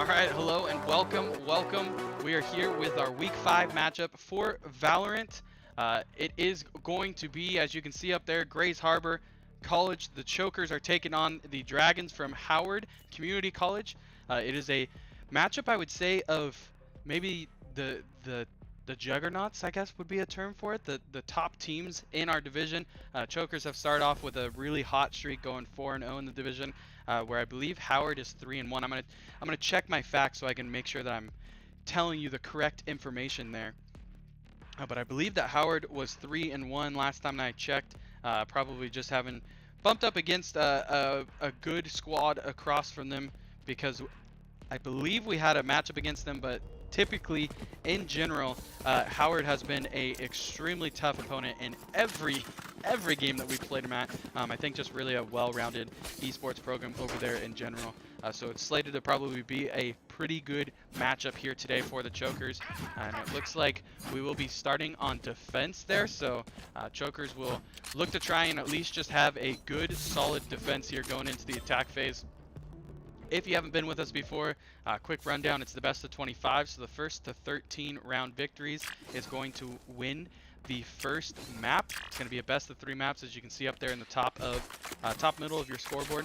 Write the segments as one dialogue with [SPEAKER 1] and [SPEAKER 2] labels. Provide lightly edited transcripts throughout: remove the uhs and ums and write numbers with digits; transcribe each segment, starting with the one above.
[SPEAKER 1] Alright, hello and welcome. We are here with our Week 5 matchup for Valorant. It is going to be, as you can see up there, Grays Harbor College. The Chokers are taking on the Dragons from Howard Community College. It is a matchup, I would say, of maybe the juggernauts, I guess would be a term for it. The top teams in our division. Chokers have started off with a really hot streak, going 4-0 in the division, where I believe Howard is 3-1. I'm gonna check my facts so I can make sure that I'm telling you the correct information there. But I believe that Howard was 3-1 last time I checked. Probably just having bumped up against a good squad across from them, because I believe we had a matchup against them, but typically, in general, Howard has been a extremely tough opponent in every game that we've played him at. I think just really a well-rounded esports program over there in general. So it's slated to probably be a pretty good matchup here today for the Chokers. And it looks like we will be starting on defense there. So Chokers will look to try and at least just have a good, solid defense here going into the attack phase. If you haven't been with us before, quick rundown, it's the best of 25, so the first to 13 round victories is going to win the first map. It's going to be a best of 3 maps, as you can see up there in the top middle of your scoreboard.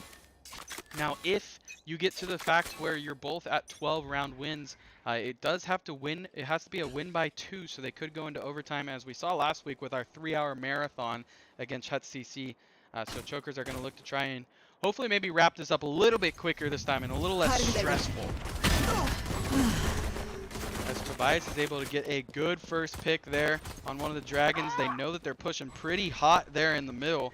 [SPEAKER 1] Now, if you get to the fact where you're both at 12 round wins, it does have to win. It has to be a win by 2, so they could go into overtime, as we saw last week with our 3-hour marathon against Hut CC. So Chokers are going to look to try and hopefully maybe wrap this up a little bit quicker this time and a little less stressful. As Tobias is able to get a good first pick there on one of the Dragons. They know that they're pushing pretty hot there in the middle,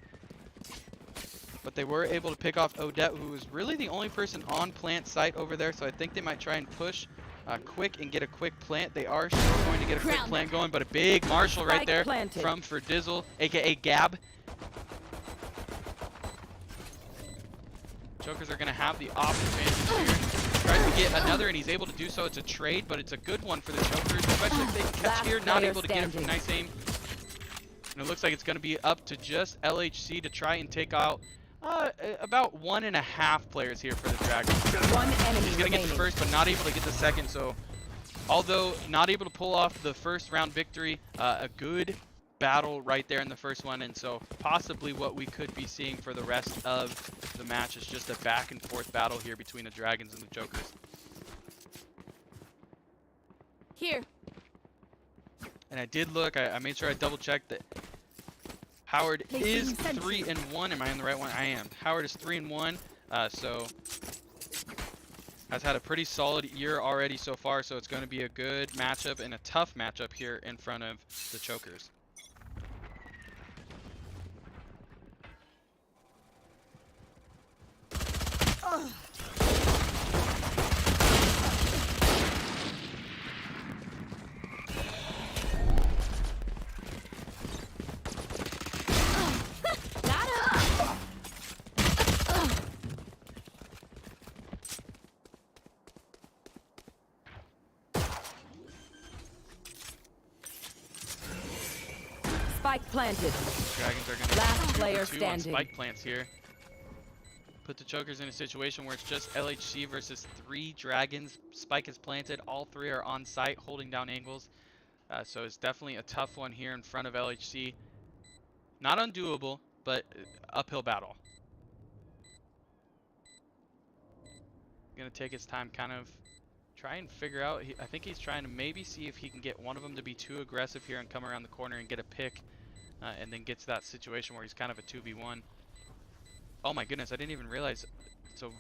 [SPEAKER 1] but they were able to pick off Odette, who was really the only person on plant site over there, so I think they might try and push quick and get a quick plant. They are sure going to get a quick plant going, but a big Marshall right there from Ferdizzle, aka Gab. Chokers are going to have the off advantage here. Tries to get another, and he's able to do so. It's a trade, but it's a good one for the Chokers, especially if they can catch here. Not able to get it from nice aim. And it looks like it's going to be up to just LHC to try and take out about 1.5 players here for the Dragons.
[SPEAKER 2] One enemy
[SPEAKER 1] He's going to get the first, but not able to get the second. So, although not able to pull off the first round victory, a good battle right there in the first one, and so possibly what we could be seeing for the rest of the match is just a back and forth battle here between the Dragons and the Chokers.
[SPEAKER 2] Here.
[SPEAKER 1] And I did look, I made sure I double checked that Howard is 3-1. Am I in the right one? I am. Howard is 3-1, so has had a pretty solid year already so far, so it's going to be a good matchup and a tough matchup here in front of the Chokers.
[SPEAKER 2] Spike planted.
[SPEAKER 1] Dragons are going to
[SPEAKER 2] Last player
[SPEAKER 1] two on
[SPEAKER 2] standing.
[SPEAKER 1] spike plants here. Put the Chokers in a situation where it's just LHC versus 3 Dragons. Spike is planted. All 3 are on site holding down angles. So it's definitely a tough one here in front of LHC. Not undoable, but uphill battle. Gonna take his time, kind of try and figure out. I think he's trying to maybe see if he can get one of them to be too aggressive here and come around the corner and get a pick, and then get to that situation where he's kind of a 2v1. Oh my goodness, I didn't even realize. So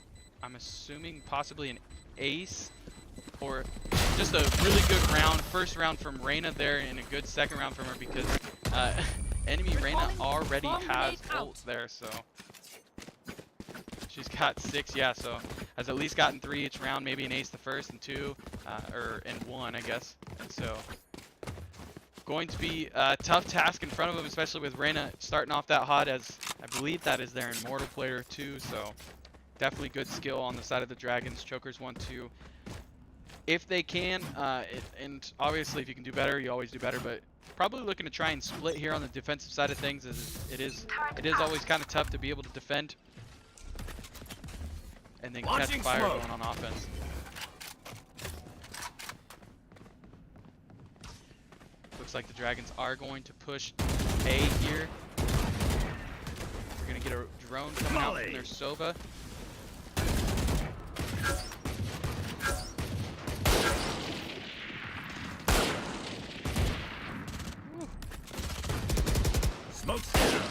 [SPEAKER 1] I'm assuming possibly an ace or just a really good round. First round from Reyna there and a good second round from her, because enemy Reyna already has ults there, so she's got 6, yeah, so has at least gotten 3 each round, maybe an ace the first and 2, and 1, I guess. And so going to be a tough task in front of him, especially with Reyna starting off that hot, as I believe that is their Immortal player too, so definitely good skill on the side of the Dragons. Chokers want to, if they can, and obviously if you can do better, you always do better, but probably looking to try and split here on the defensive side of things, as it is always kind of tough to be able to defend and then catch fire going on offense. Looks like the Dragons are going to push A here. We're going to get a drone coming out from their Sova.
[SPEAKER 3] Smoke's down.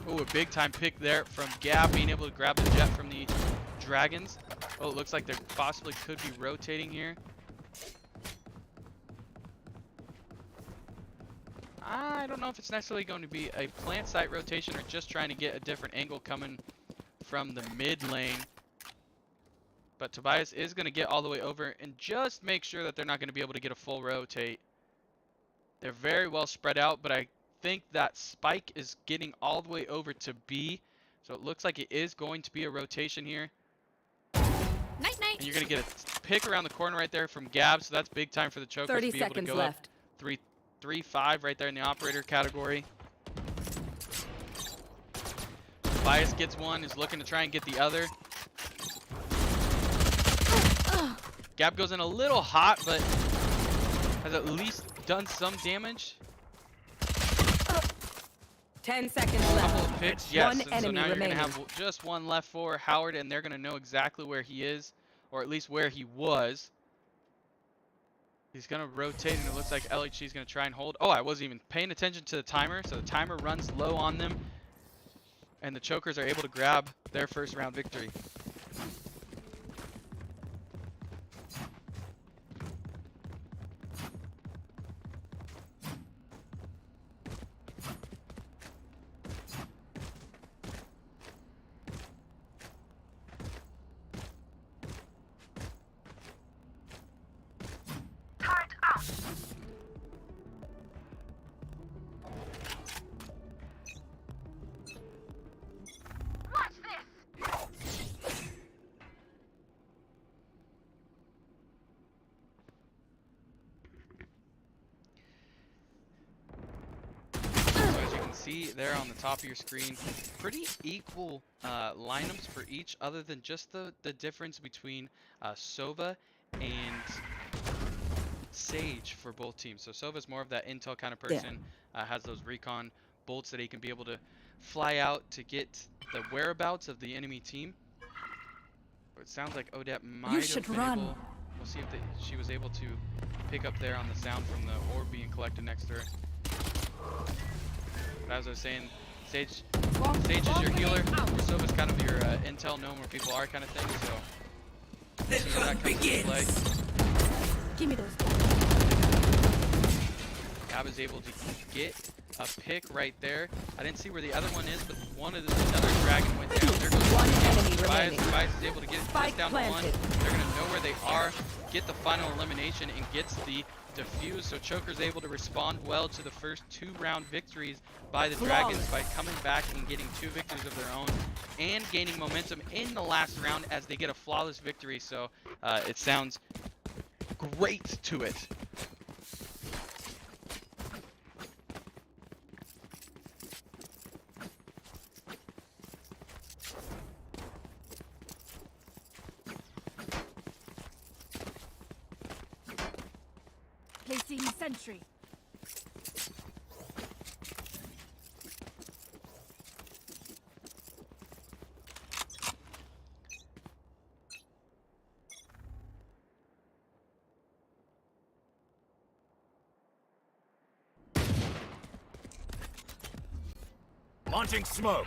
[SPEAKER 1] Oh, a big time pick there from Gab, being able to grab the jet from the Dragons. Oh, it looks like they possibly could be rotating here. I don't know if it's necessarily going to be a plant site rotation or just trying to get a different angle coming from the mid lane. But Tobias is going to get all the way over and just make sure that they're not going to be able to get a full rotate. They're very well spread out, but I think that Spike is getting all the way over to B. So it looks like it is going to be a rotation here.
[SPEAKER 2] Night, night.
[SPEAKER 1] And you're going to get a pick around the corner right there from Gab, so that's big time for the Chokers
[SPEAKER 2] 30
[SPEAKER 1] to be able to
[SPEAKER 2] seconds
[SPEAKER 1] go
[SPEAKER 2] left.
[SPEAKER 1] up 3-5 right there in the operator category. Tobias gets one, is looking to try and get the other. Gab goes in a little hot, but has at least done some damage.
[SPEAKER 2] 10 seconds
[SPEAKER 1] Couple
[SPEAKER 2] left.
[SPEAKER 1] of picks, yes,
[SPEAKER 2] One
[SPEAKER 1] and so
[SPEAKER 2] enemy
[SPEAKER 1] now you're going to
[SPEAKER 2] remaining.
[SPEAKER 1] have just one left for Howard, and they're going to know exactly where he is, or at least where he was. He's going to rotate, and it looks like LHC is going to try and hold. Oh, I wasn't even paying attention to the timer, so the timer runs low on them, and the Chokers are able to grab their first round victory. See there on the top of your screen, pretty equal lineups for each, other than just the difference between Sova and Sage for both teams. So Sova's more of that intel kind of person, has those recon bolts that he can be able to fly out to get the whereabouts of the enemy team. It sounds like Odette might have been able. We'll see if she was able to pick up there on the sound from the orb being collected next to her. But as I was saying, Sage is your healer. Sova's kind of your intel, knowing where people are kind of thing. So we'll see how that comes into play.
[SPEAKER 2] Give me those.
[SPEAKER 1] Gab is able to get a pick right there. I didn't see where the other one is, but another dragon went down. There goes
[SPEAKER 2] One enemy
[SPEAKER 1] Tobias.
[SPEAKER 2] remaining.
[SPEAKER 1] Tobias is able to get
[SPEAKER 2] Spike
[SPEAKER 1] this down
[SPEAKER 2] planted.
[SPEAKER 1] to one. They're going to know where they are, get the final elimination, and gets the defuse. So Choker's able to respond well to the first 2-round victories by the Dragons by coming back and getting 2 victories of their own and gaining momentum in the last round as they get a flawless victory. So it sounds great to it.
[SPEAKER 2] Placing sentry.
[SPEAKER 3] Launching smoke.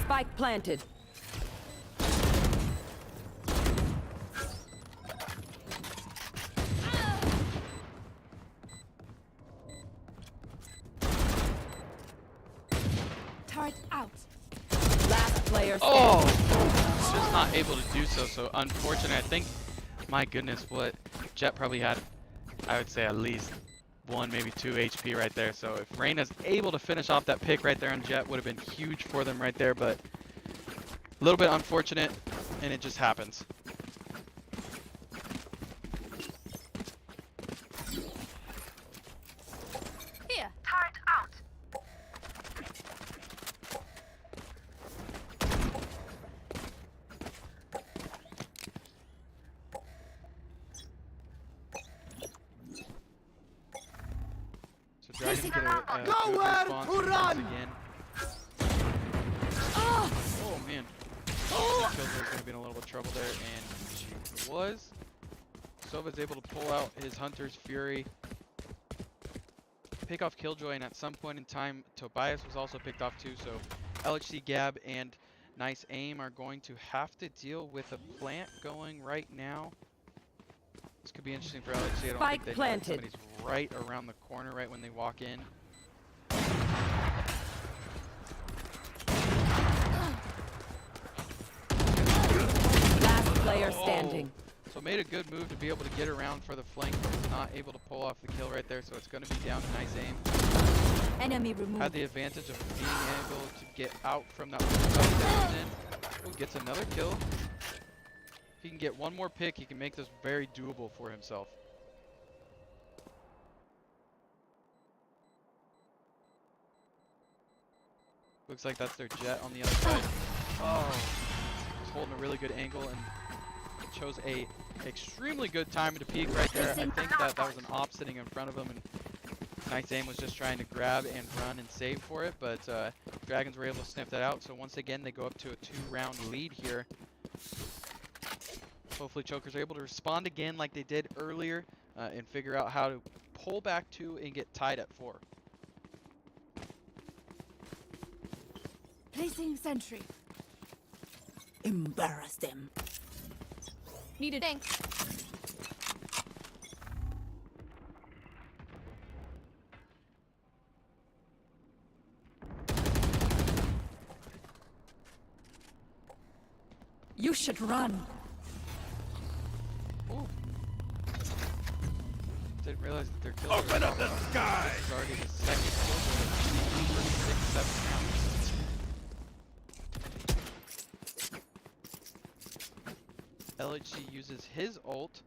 [SPEAKER 4] Spike planted.
[SPEAKER 2] Turret out.
[SPEAKER 4] Last player
[SPEAKER 1] Oh,
[SPEAKER 4] standing.
[SPEAKER 1] just not able to do so. So unfortunate. I think, my goodness, what Jet probably had, I would say at least 1, maybe 2 HP right there. So if Reyna's able to finish off that pick right there on Jet, would have been huge for them right there. But a little bit unfortunate, and it just happens.
[SPEAKER 2] Here.
[SPEAKER 5] Turret out.
[SPEAKER 1] So Dragon get a
[SPEAKER 5] Nowhere
[SPEAKER 1] good response
[SPEAKER 5] to
[SPEAKER 1] once
[SPEAKER 5] run!
[SPEAKER 1] again. Oh man. Killjoy's gonna be in a little bit of trouble there, and she was. Sova's able to pull out his Hunter's Fury, pick off Killjoy, and at some point in time, Tobias was also picked off too. So LHC, Gab, and Nice Aim are going to have to deal with a plant going right now. This could be interesting for LHC. I don't
[SPEAKER 4] Spike
[SPEAKER 1] think they know that
[SPEAKER 4] planted.
[SPEAKER 1] somebody's right around the corner right when they walk in.
[SPEAKER 4] Last player standing.
[SPEAKER 1] So made a good move to be able to get around for the flank, but was not able to pull off the kill right there. So it's going to be down to Nice Aim.
[SPEAKER 2] Enemy removed.
[SPEAKER 1] Had the advantage of being able to get out from that one. Gets another kill. If he can get one more pick, he can make this very doable for himself. Looks like that's their Jet on the other side. Oh, he's holding a really good angle and chose a extremely good time to peek right there. I think that was an op sitting in front of him, and Nice Aim was just trying to grab and run and save for it, but Dragons were able to sniff that out. So once again, they go up to a 2-round lead here. Hopefully Chokers are able to respond again like they did earlier and figure out how to pull back 2 and get tied at 4.
[SPEAKER 2] Placing sentry.
[SPEAKER 4] Embarrass them.
[SPEAKER 2] Needed ink. You should run.
[SPEAKER 1] Ooh. Didn't realize that their kills
[SPEAKER 3] Open up the sky!
[SPEAKER 1] already the second kill for 6-7 rounds. LHC uses his ult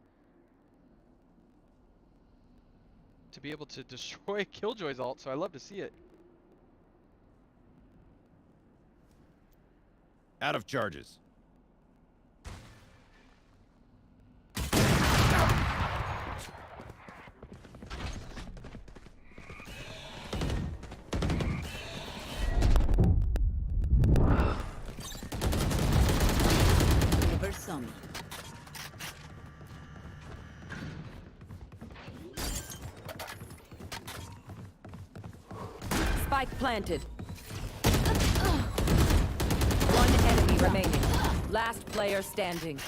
[SPEAKER 1] to be able to destroy Killjoy's ult, so I love to see it.
[SPEAKER 3] Out of charges.
[SPEAKER 4] Never saw me. Spike planted. One enemy remaining. Last player standing.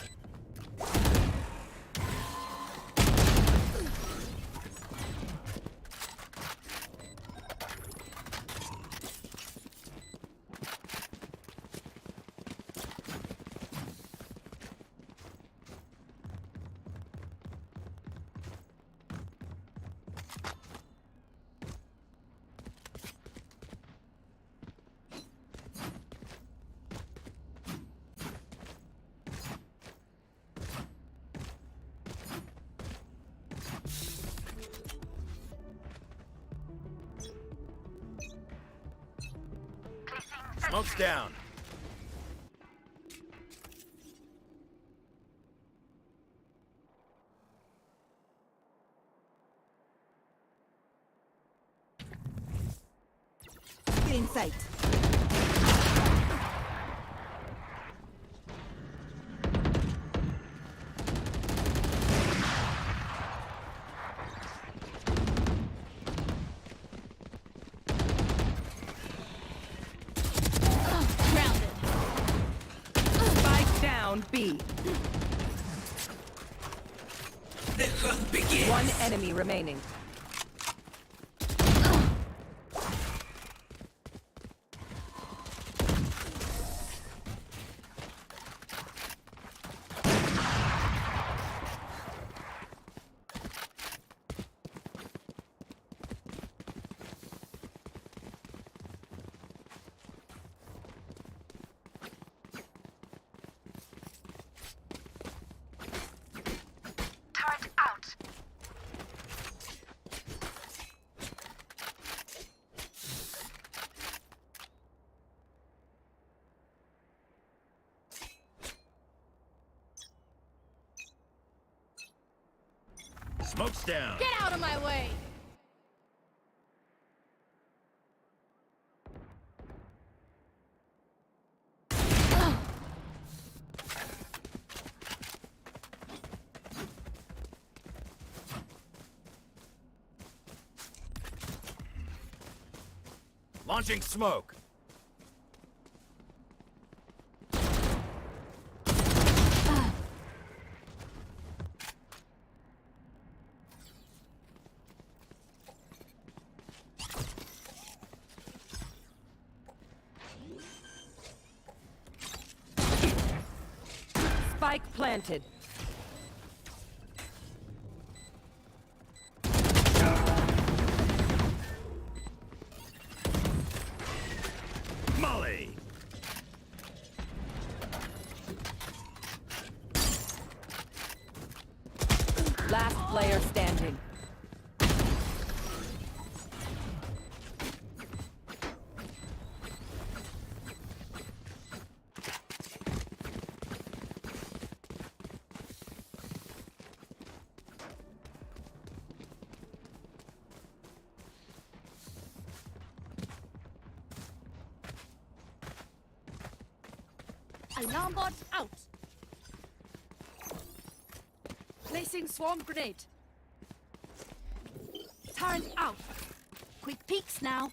[SPEAKER 3] Smoke's down.
[SPEAKER 4] In sight.
[SPEAKER 2] Grounded.
[SPEAKER 4] B. One enemy remaining.
[SPEAKER 3] Smoke's down.
[SPEAKER 2] Get out of my way!
[SPEAKER 3] Launching smoke.
[SPEAKER 4] Spike planted.
[SPEAKER 3] Molly.
[SPEAKER 4] Last player standing.
[SPEAKER 2] Alarm bot out! Placing swarm grenade. Turret out! Quick peeks now.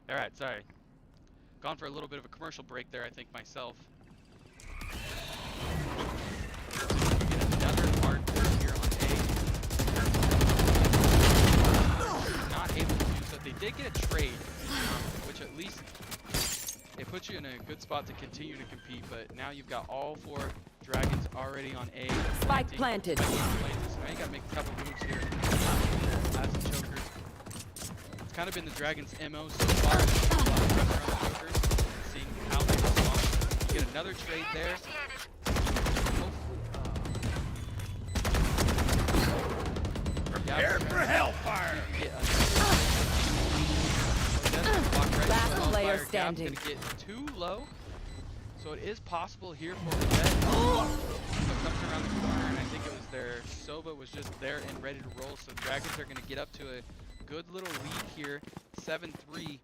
[SPEAKER 1] Alright, sorry. Gone for a little bit of a commercial break there, I think, myself. Get another hard push here on A. Not able to do so. They did get a trade, which at least it puts you in a good spot to continue to compete, but now you've got all four dragons already on A.
[SPEAKER 4] Spike planted.
[SPEAKER 1] Now you gotta make a couple moves here. As the chokers. It's kind of been the Dragons' MO so far. A lot of pressure on the chokers, seeing how they respond. You get another trade there.
[SPEAKER 3] Prepare for hellfire.
[SPEAKER 4] Last player standing.
[SPEAKER 1] Gonna get too low, so it is possible here for a bet. So coming around the corner, and I think it was their Sova was just there and ready to roll. So the Dragons are gonna get up to a good little lead here, 7-3.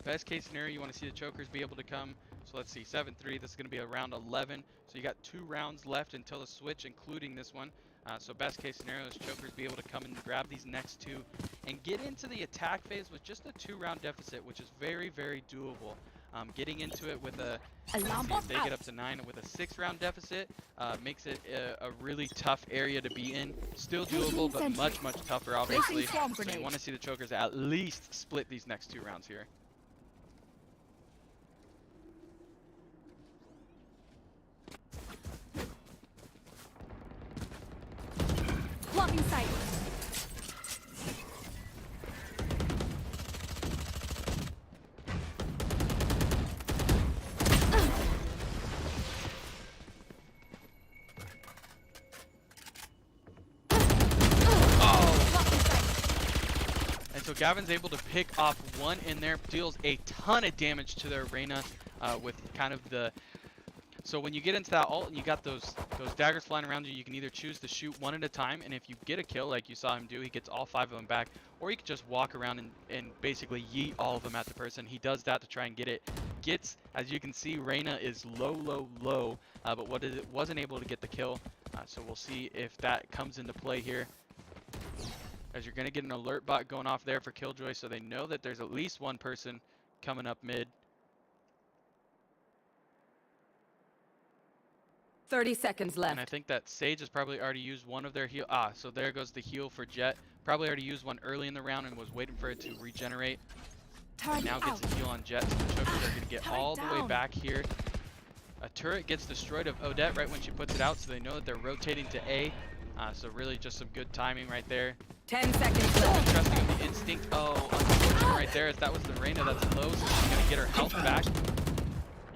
[SPEAKER 1] Best case scenario, you want to see the chokers be able to come. So let's see, 7-3. This is going to be around 11. So you got 2 rounds left until the switch, including this one. So best case scenario is chokers be able to come and grab these next 2 and get into the attack phase with just a 2-round deficit, which is very, very doable. Getting into it with a, let's see, if they get up to 9 with a 6-round deficit, makes it a really tough area to be in. Still doable, but much, much tougher, obviously. So you want to see the chokers at least split these next 2 rounds here.
[SPEAKER 2] Blocking sight.
[SPEAKER 1] So Gavin's able to pick off one in there, deals a ton of damage to their Reyna with kind of the... So when you get into that ult and you got those daggers flying around you, you can either choose to shoot one at a time, and if you get a kill like you saw him do, he gets all 5 of them back, or you can just walk around and basically yeet all of them at the person. He does that to try and get it gets, as you can see, Reyna is low, but wasn't able to get the kill. So we'll see if that comes into play here. As you're going to get an alert bot going off there for Killjoy, so they know that there's at least one person coming up mid.
[SPEAKER 4] 30 seconds left.
[SPEAKER 1] And I think that Sage has probably already used one of their heal. So there goes the heal for Jet. Probably already used one early in the round and was waiting for it to regenerate. And now gets a heal on Jet, so the Chokers are going to get all the way back here. A turret gets destroyed of Odette right when she puts it out, so they know that they're rotating to A. So really just some good timing right there.
[SPEAKER 4] 10 seconds left.
[SPEAKER 1] Trusting in the instinct. Oh, unfortunate right there, as that was the Reyna that's low, so she's going to get her health back.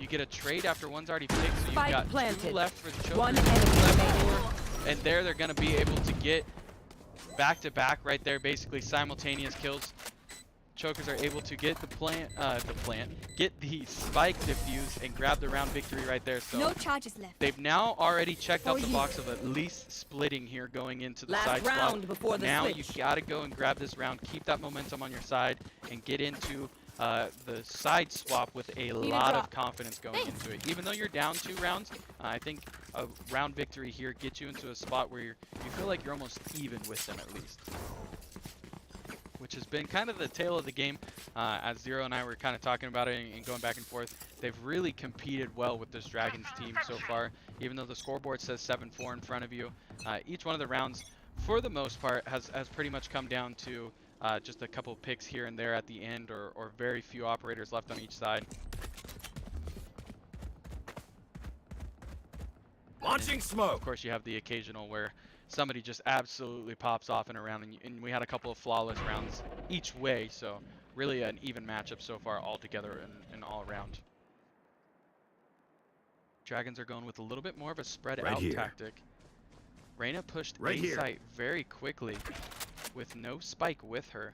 [SPEAKER 1] You get a trade after one's already picked, so you've got two left for the Chokers.
[SPEAKER 4] One enemy remaining.
[SPEAKER 1] And there they're going to be able to get back-to-back right there, basically simultaneous kills. Chokers are able to get get the spike defuse and grab the round victory right there. So
[SPEAKER 2] no charges left.
[SPEAKER 1] they've now already checked out the box of at least splitting here going into the
[SPEAKER 4] Last
[SPEAKER 1] side
[SPEAKER 4] round
[SPEAKER 1] swap.
[SPEAKER 4] before the
[SPEAKER 1] Now
[SPEAKER 4] switch.
[SPEAKER 1] you gotta go and grab this round, keep that momentum on your side, and get into the side swap with a lot of confidence going into it. Even though you're down 2 rounds, I think a round victory here gets you into a spot where you feel like you're almost even with them at least. Which has been kind of the tale of the game, as Zero and I were kind of talking about it and going back and forth. They've really competed well with this Dragons team so far, even though the scoreboard says 7-4 in front of you. Each one of the rounds, for the most part, has pretty much come down to just a couple picks here and there at the end, or very few operators left on each side.
[SPEAKER 3] Launching smoke.
[SPEAKER 1] Of course, you have the occasional where somebody just absolutely pops off in a round, and we had a couple of flawless rounds each way, so really an even matchup so far altogether and all around. Dragons are going with a little bit more of a spread out tactic. Reyna pushed A site very quickly with no spike with her.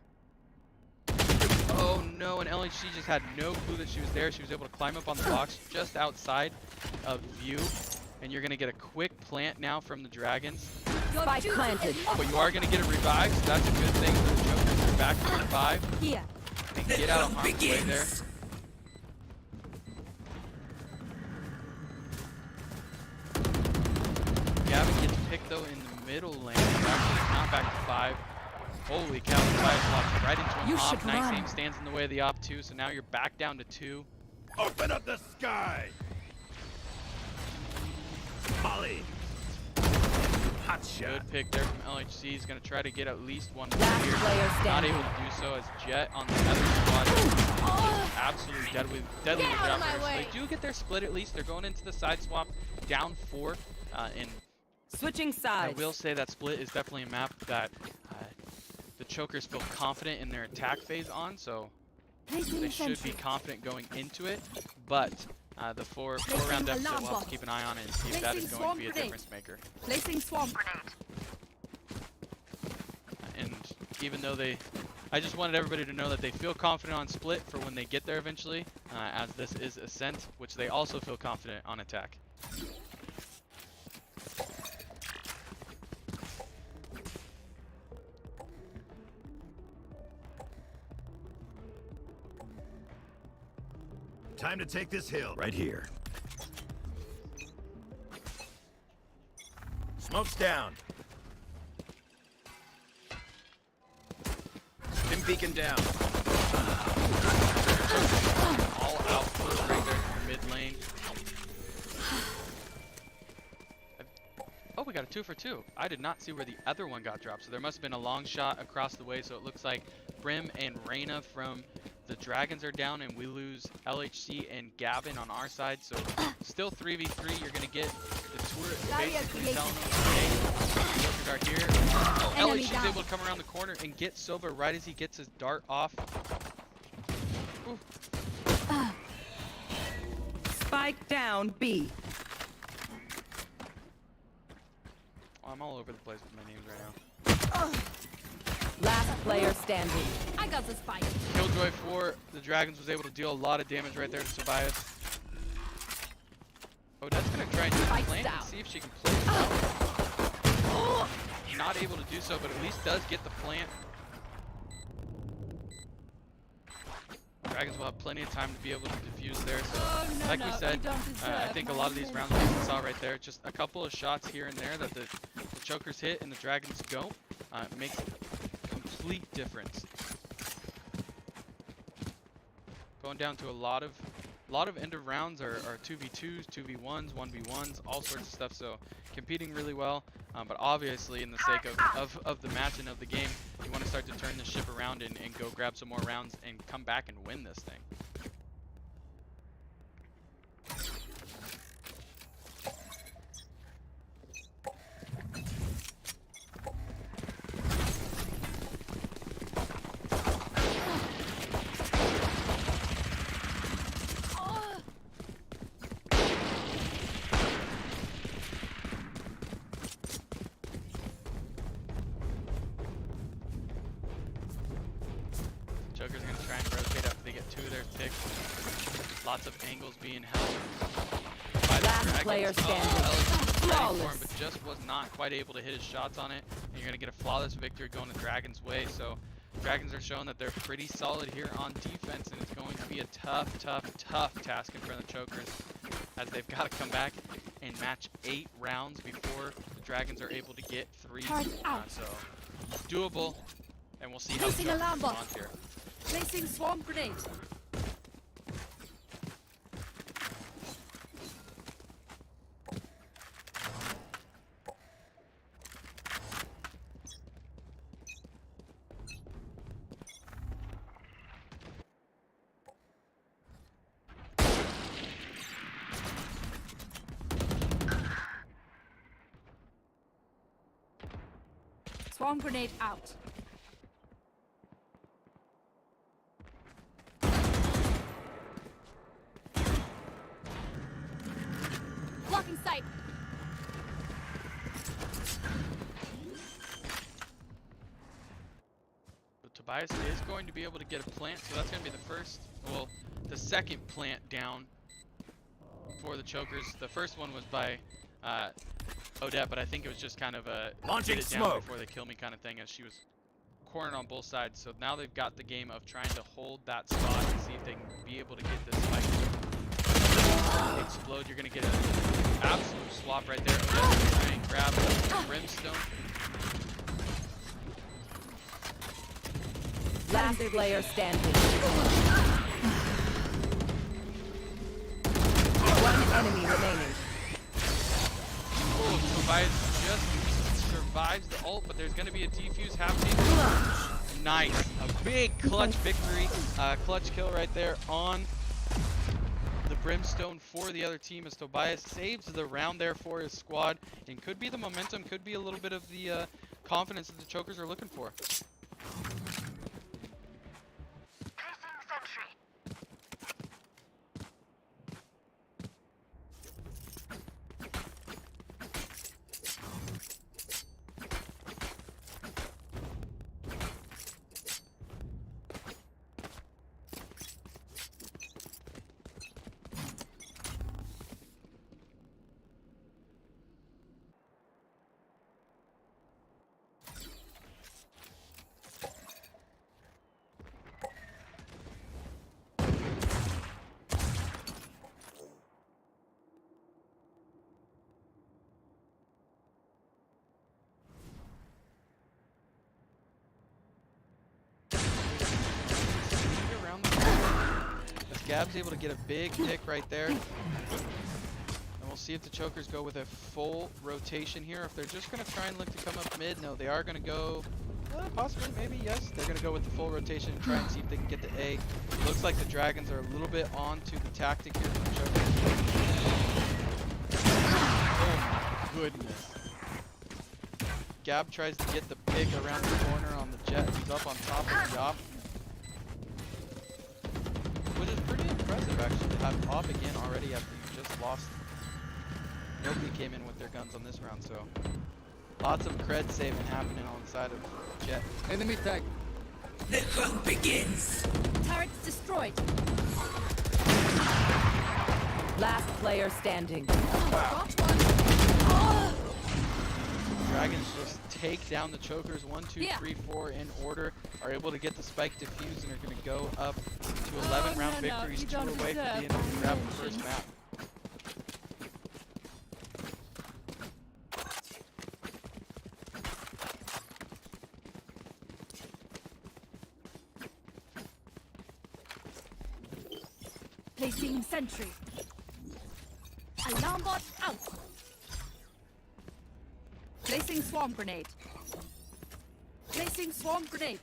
[SPEAKER 1] Oh no, and LHC just had no clue that she was there. She was able to climb up on the box just outside of view. And you're going to get a quick plant now from the Dragons.
[SPEAKER 4] Spike planted.
[SPEAKER 1] But you are going to get a revive, so that's a good thing for the Chokers. They're back to revive.
[SPEAKER 2] Here.
[SPEAKER 1] And get out of harm's way there. Gavin gets picked though in the middle lane. Actually not back to 5. Holy cow, the fire blocks right into an op. Nice aim stands in the way of the op 2, so now you're back down to 2.
[SPEAKER 3] Open up the sky. Molly. Hot shot.
[SPEAKER 1] Good pick there from LHC. He's going to try to get at least one more
[SPEAKER 4] Last
[SPEAKER 1] here.
[SPEAKER 4] player
[SPEAKER 1] Not
[SPEAKER 4] standing.
[SPEAKER 1] able to do so as Jet on the other squad. Absolutely deadly with
[SPEAKER 2] out of my
[SPEAKER 1] that.
[SPEAKER 2] way.
[SPEAKER 1] They do get their split at least. They're going into the side swap down 4. And
[SPEAKER 4] Switching
[SPEAKER 1] I
[SPEAKER 4] sides.
[SPEAKER 1] will say that split is definitely a map that the Chokers feel confident in their attack phase on. So they should be confident going into it. But the four round deficit, we'll have to keep an eye on it and see if that is going to be a difference maker.
[SPEAKER 2] Placing swarm grenade.
[SPEAKER 1] And even though I just wanted everybody to know that they feel confident on split for when they get there eventually, as this is Ascent, which they also feel confident on attack.
[SPEAKER 3] Time to take this hill. Right here. Smoke's down. Stim beacon down.
[SPEAKER 1] All out push right there from mid lane. Oh, we got a 2 for 2. I did not see where the other one got dropped, so there must have been a long shot across the way, so it looks like Brim and Reyna from the Dragons are down, and we lose LHC and Gavin on our side, so still 3v3. You're going to get the turret basically telling them, hey, Jokers are here. Oh, LHC's able to come around the corner and get Silva right as he gets his dart off. Ooh.
[SPEAKER 4] Spike down B.
[SPEAKER 1] Oh, I'm all over the place with my names right now.
[SPEAKER 4] Last player standing.
[SPEAKER 2] I got the spike.
[SPEAKER 1] Killjoy for the Dragons was able to deal a lot of damage right there to Tobias. Oh, that's going to try and
[SPEAKER 2] Spike's
[SPEAKER 1] plant
[SPEAKER 2] down.
[SPEAKER 1] and see if she can play it out. Not able to do so, but at least does get the plant. Dragons will have plenty of time to be able to defuse there. So,
[SPEAKER 2] Oh, no,
[SPEAKER 1] like
[SPEAKER 2] no,
[SPEAKER 1] we
[SPEAKER 2] you
[SPEAKER 1] said,
[SPEAKER 2] don't
[SPEAKER 1] I
[SPEAKER 2] deserve
[SPEAKER 1] think a
[SPEAKER 2] my
[SPEAKER 1] lot of these rounds
[SPEAKER 2] attention.
[SPEAKER 1] that we saw right there, just a couple of shots here and there that the chokers hit and the Dragons don't, makes a complete difference. Going down to a lot of end of rounds are 2v2s, 2v1s, 1v1s, all sorts of stuff. So competing really well, but obviously in the sake of the match and of the game, you want to start to turn the ship around and go grab some more rounds and come back and win this thing. Joker's gonna try and rotate after they get 2 of their picks. Lots of angles being held by the
[SPEAKER 4] Last
[SPEAKER 1] Dragons.
[SPEAKER 4] player standing.
[SPEAKER 1] Alex was ready for him,
[SPEAKER 4] Flawless.
[SPEAKER 1] but just was not quite able to hit his shots on it. And you're gonna get a flawless victory going the Dragons' way. So Dragons are showing that they're pretty solid here on defense, and it's going to be a tough task in front of the Chokers, as they've got to come back and match 8 rounds before the Dragons are able to get 3.
[SPEAKER 2] Turret out.
[SPEAKER 1] So doable, and we'll see how the
[SPEAKER 2] Placing
[SPEAKER 1] Chokers
[SPEAKER 2] alarm
[SPEAKER 1] respond
[SPEAKER 2] bot.
[SPEAKER 1] here.
[SPEAKER 2] Placing swarm grenade. Swarm grenade out. Blocking sight.
[SPEAKER 1] So Tobias is going to be able to get a plant, so that's going to be the second plant down for the Chokers. The first one was by Odette, but I think it was just kind of a
[SPEAKER 3] Launching
[SPEAKER 1] get it down
[SPEAKER 3] smoke.
[SPEAKER 1] before they kill me kind of thing, as she was cornered on both sides. So now they've got the game of trying to hold that spot and see if they can be able to get this fight to explode. You're going to get an absolute swap right there. Odette's going to try and grab the Brimstone.
[SPEAKER 4] Last player standing. One enemy remaining.
[SPEAKER 1] Oh, Tobias just survives the ult, but there's going to be a defuse happening. Nice. A big clutch victory. Clutch kill right there on the Brimstone for the other team, as Tobias saves the round there for his squad, and could be the momentum, could be a little bit of the confidence that the Chokers are looking for. Around as Gab's able to get a big pick right there. And we'll see if the Chokers go with a full rotation here. If they're just going to try and look to come up mid, no, they are going to go, possibly, maybe, yes. They're going to go with the full rotation and try and see if they can get to A. It looks like the Dragons are a little bit onto the tactic here from the Chokers. Oh my goodness. Gab tries to get the pick around the corner on the Jet. He's up on top of Yop. Which is pretty impressive, actually, to have Pop again already after you just lost. Nobody came in with their guns on this round, so lots of cred saving happening on the side of Jet.
[SPEAKER 5] Enemy tag.
[SPEAKER 3] The hunt begins.
[SPEAKER 2] Turrets destroyed.
[SPEAKER 4] Last player standing.
[SPEAKER 2] Got one.
[SPEAKER 1] Dragons just take down the chokers 1, 2,
[SPEAKER 2] Yeah.
[SPEAKER 1] 3, 4 in order, are able to get the spike defused, and are going to go up to 11 round
[SPEAKER 2] no,
[SPEAKER 1] victories,
[SPEAKER 2] you
[SPEAKER 1] 2
[SPEAKER 2] don't
[SPEAKER 1] away from
[SPEAKER 2] deserve
[SPEAKER 1] being able to
[SPEAKER 2] my
[SPEAKER 1] grab the first
[SPEAKER 2] mentions.
[SPEAKER 1] map.
[SPEAKER 2] Placing sentry. Alarm bot out. Placing swarm grenade. Placing swarm grenade.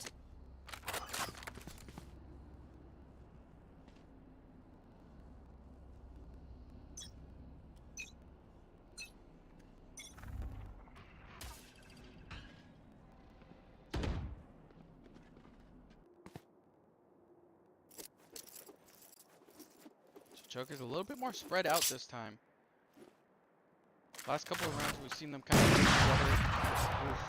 [SPEAKER 1] Joker's a little bit more spread out this time. Last couple of rounds we've seen them kind of get together. Oof.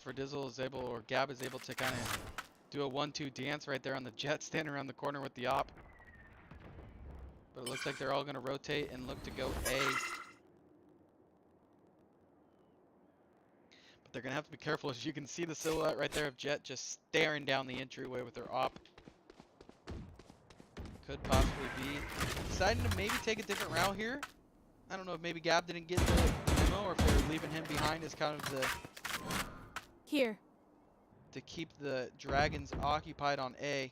[SPEAKER 1] Ferdizzle is able, or Gab is able to kind of do a 1-2 dance right there on the Jet, standing around the corner with the op. But it looks like they're all going to rotate and look to go A. But they're going to have to be careful, as you can see the silhouette right there of Jet just staring down the entryway with their op. Could possibly be deciding to maybe take a different route here. I don't know if maybe Gab didn't get the memo, or if they're leaving him behind as kind of the
[SPEAKER 2] Here.
[SPEAKER 1] to keep the Dragons occupied on A.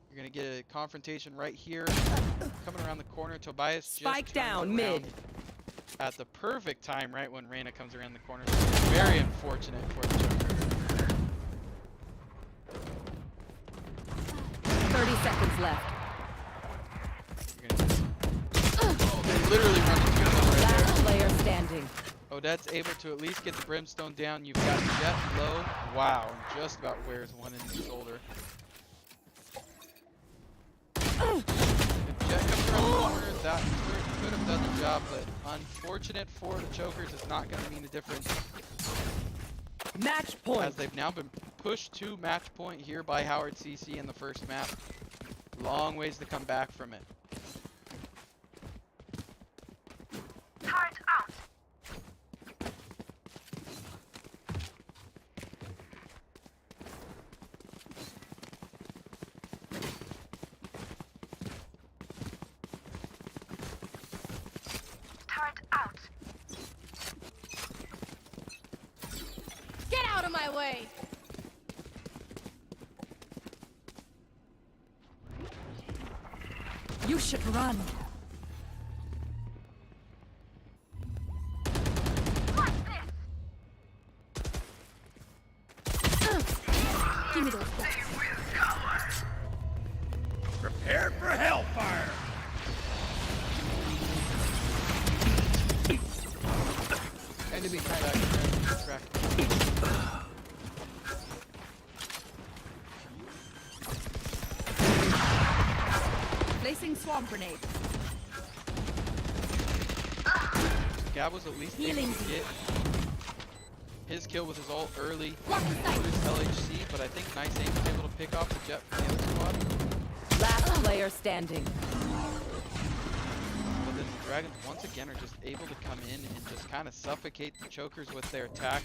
[SPEAKER 1] You're gonna get a confrontation right here, coming around the corner. Tobias just
[SPEAKER 4] Spike
[SPEAKER 1] turns
[SPEAKER 4] down,
[SPEAKER 1] around
[SPEAKER 4] mid.
[SPEAKER 1] at the perfect time, right when Reyna comes around the corner. Very unfortunate for the Joker.
[SPEAKER 4] 30 seconds left.
[SPEAKER 1] You're gonna oh, they literally run into each other right
[SPEAKER 4] Last
[SPEAKER 1] there.
[SPEAKER 4] player standing.
[SPEAKER 1] Odette's able to at least get the Brimstone down. You've got Jet low. Wow, and just about wears one in the shoulder. If Jet comes around the corner, that could have done the job, but unfortunate for the Chokers, it's not going to mean a difference,
[SPEAKER 4] Match
[SPEAKER 1] as
[SPEAKER 4] point.
[SPEAKER 1] they've now been pushed to match point here by Howard CC in the first map. Long ways to come back from it.
[SPEAKER 5] Turret out. Turret out.
[SPEAKER 2] Get out of my way. You should run.
[SPEAKER 5] What's this?
[SPEAKER 2] Give me those bullets.
[SPEAKER 3] Prepare for hellfire!
[SPEAKER 1] Enemy track.
[SPEAKER 2] Placing swarm grenade.
[SPEAKER 1] Gab was at least
[SPEAKER 2] Healing.
[SPEAKER 1] able to get his kill with his ult early
[SPEAKER 2] Blocking
[SPEAKER 1] for
[SPEAKER 2] sight.
[SPEAKER 1] his LHC, but I think Nice Aim was able to pick off the Jet from the other squad.
[SPEAKER 4] Last player standing.
[SPEAKER 1] But then the Dragons once again are just able to come in and just kind of suffocate the Chokers with their attack.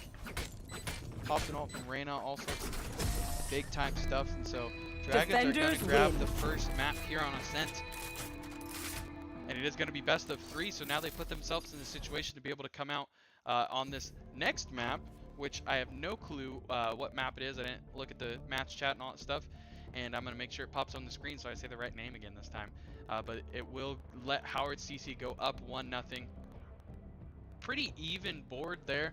[SPEAKER 1] Popped an ult from Reyna, all sorts of big time stuff, and so Dragons are going
[SPEAKER 4] Defenders
[SPEAKER 1] to grab
[SPEAKER 4] win.
[SPEAKER 1] the first map here on Ascent. And it is going to be best of 3, so now they put themselves in the situation to be able to come out on this next map, which I have no clue what map it is. I didn't look at the match chat and all that stuff, and I'm going to make sure it pops on the screen so I say the right name again this time. But it will let Howard CC go up 1-0. Pretty even board there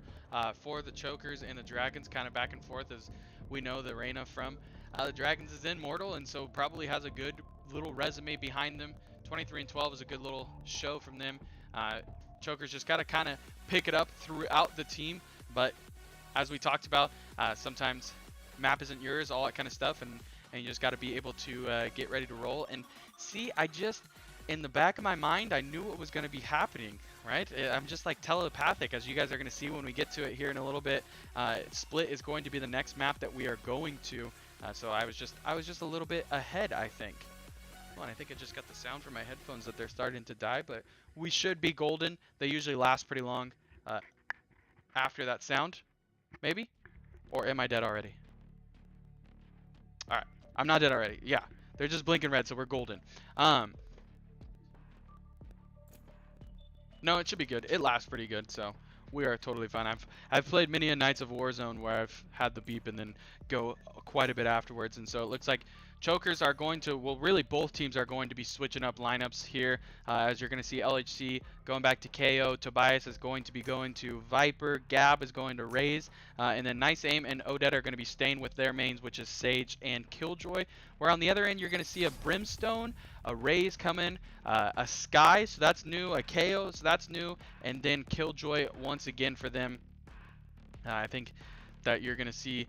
[SPEAKER 1] for the Chokers and the Dragons, kind of back and forth, as we know the Reyna from the Dragons is immortal, and so probably has a good little resume behind them. 23-12 is a good little show from them. Chokers just got to kind of pick it up throughout the team, but as we talked about, sometimes map isn't yours, all that kind of stuff, and you just got to be able to get ready to roll. And see, in the back of my mind, I knew what was going to be happening, right? I'm just like telepathic, as you guys are going to see when we get to it here in a little bit. Split is going to be the next map that we are going to, so I was just a little bit ahead, I think. Well, I think I just got the sound from my headphones that they're starting to die, but we should be golden. They usually last pretty long after that sound, maybe? Or am I dead already? Alright, I'm not dead already. Yeah, they're just blinking red, so we're golden. No, it should be good. It lasts pretty good, so we are totally fine. I've played many a Nights of Warzone where I've had the beep and then go quite a bit afterwards, and so it looks like Chokers are going to, well, really both teams are going to be switching up lineups here, as you're going to see LHC going back to KO, Tobias is going to be going to Viper, Gab is going to Raze, and then Nice Aim and Odette are going to be staying with their mains, which is Sage and Killjoy, where on the other end you're going to see a Brimstone, a Raze coming, a Sky, so that's new, a KO, so that's new, and then Killjoy once again for them. I think that you're going to see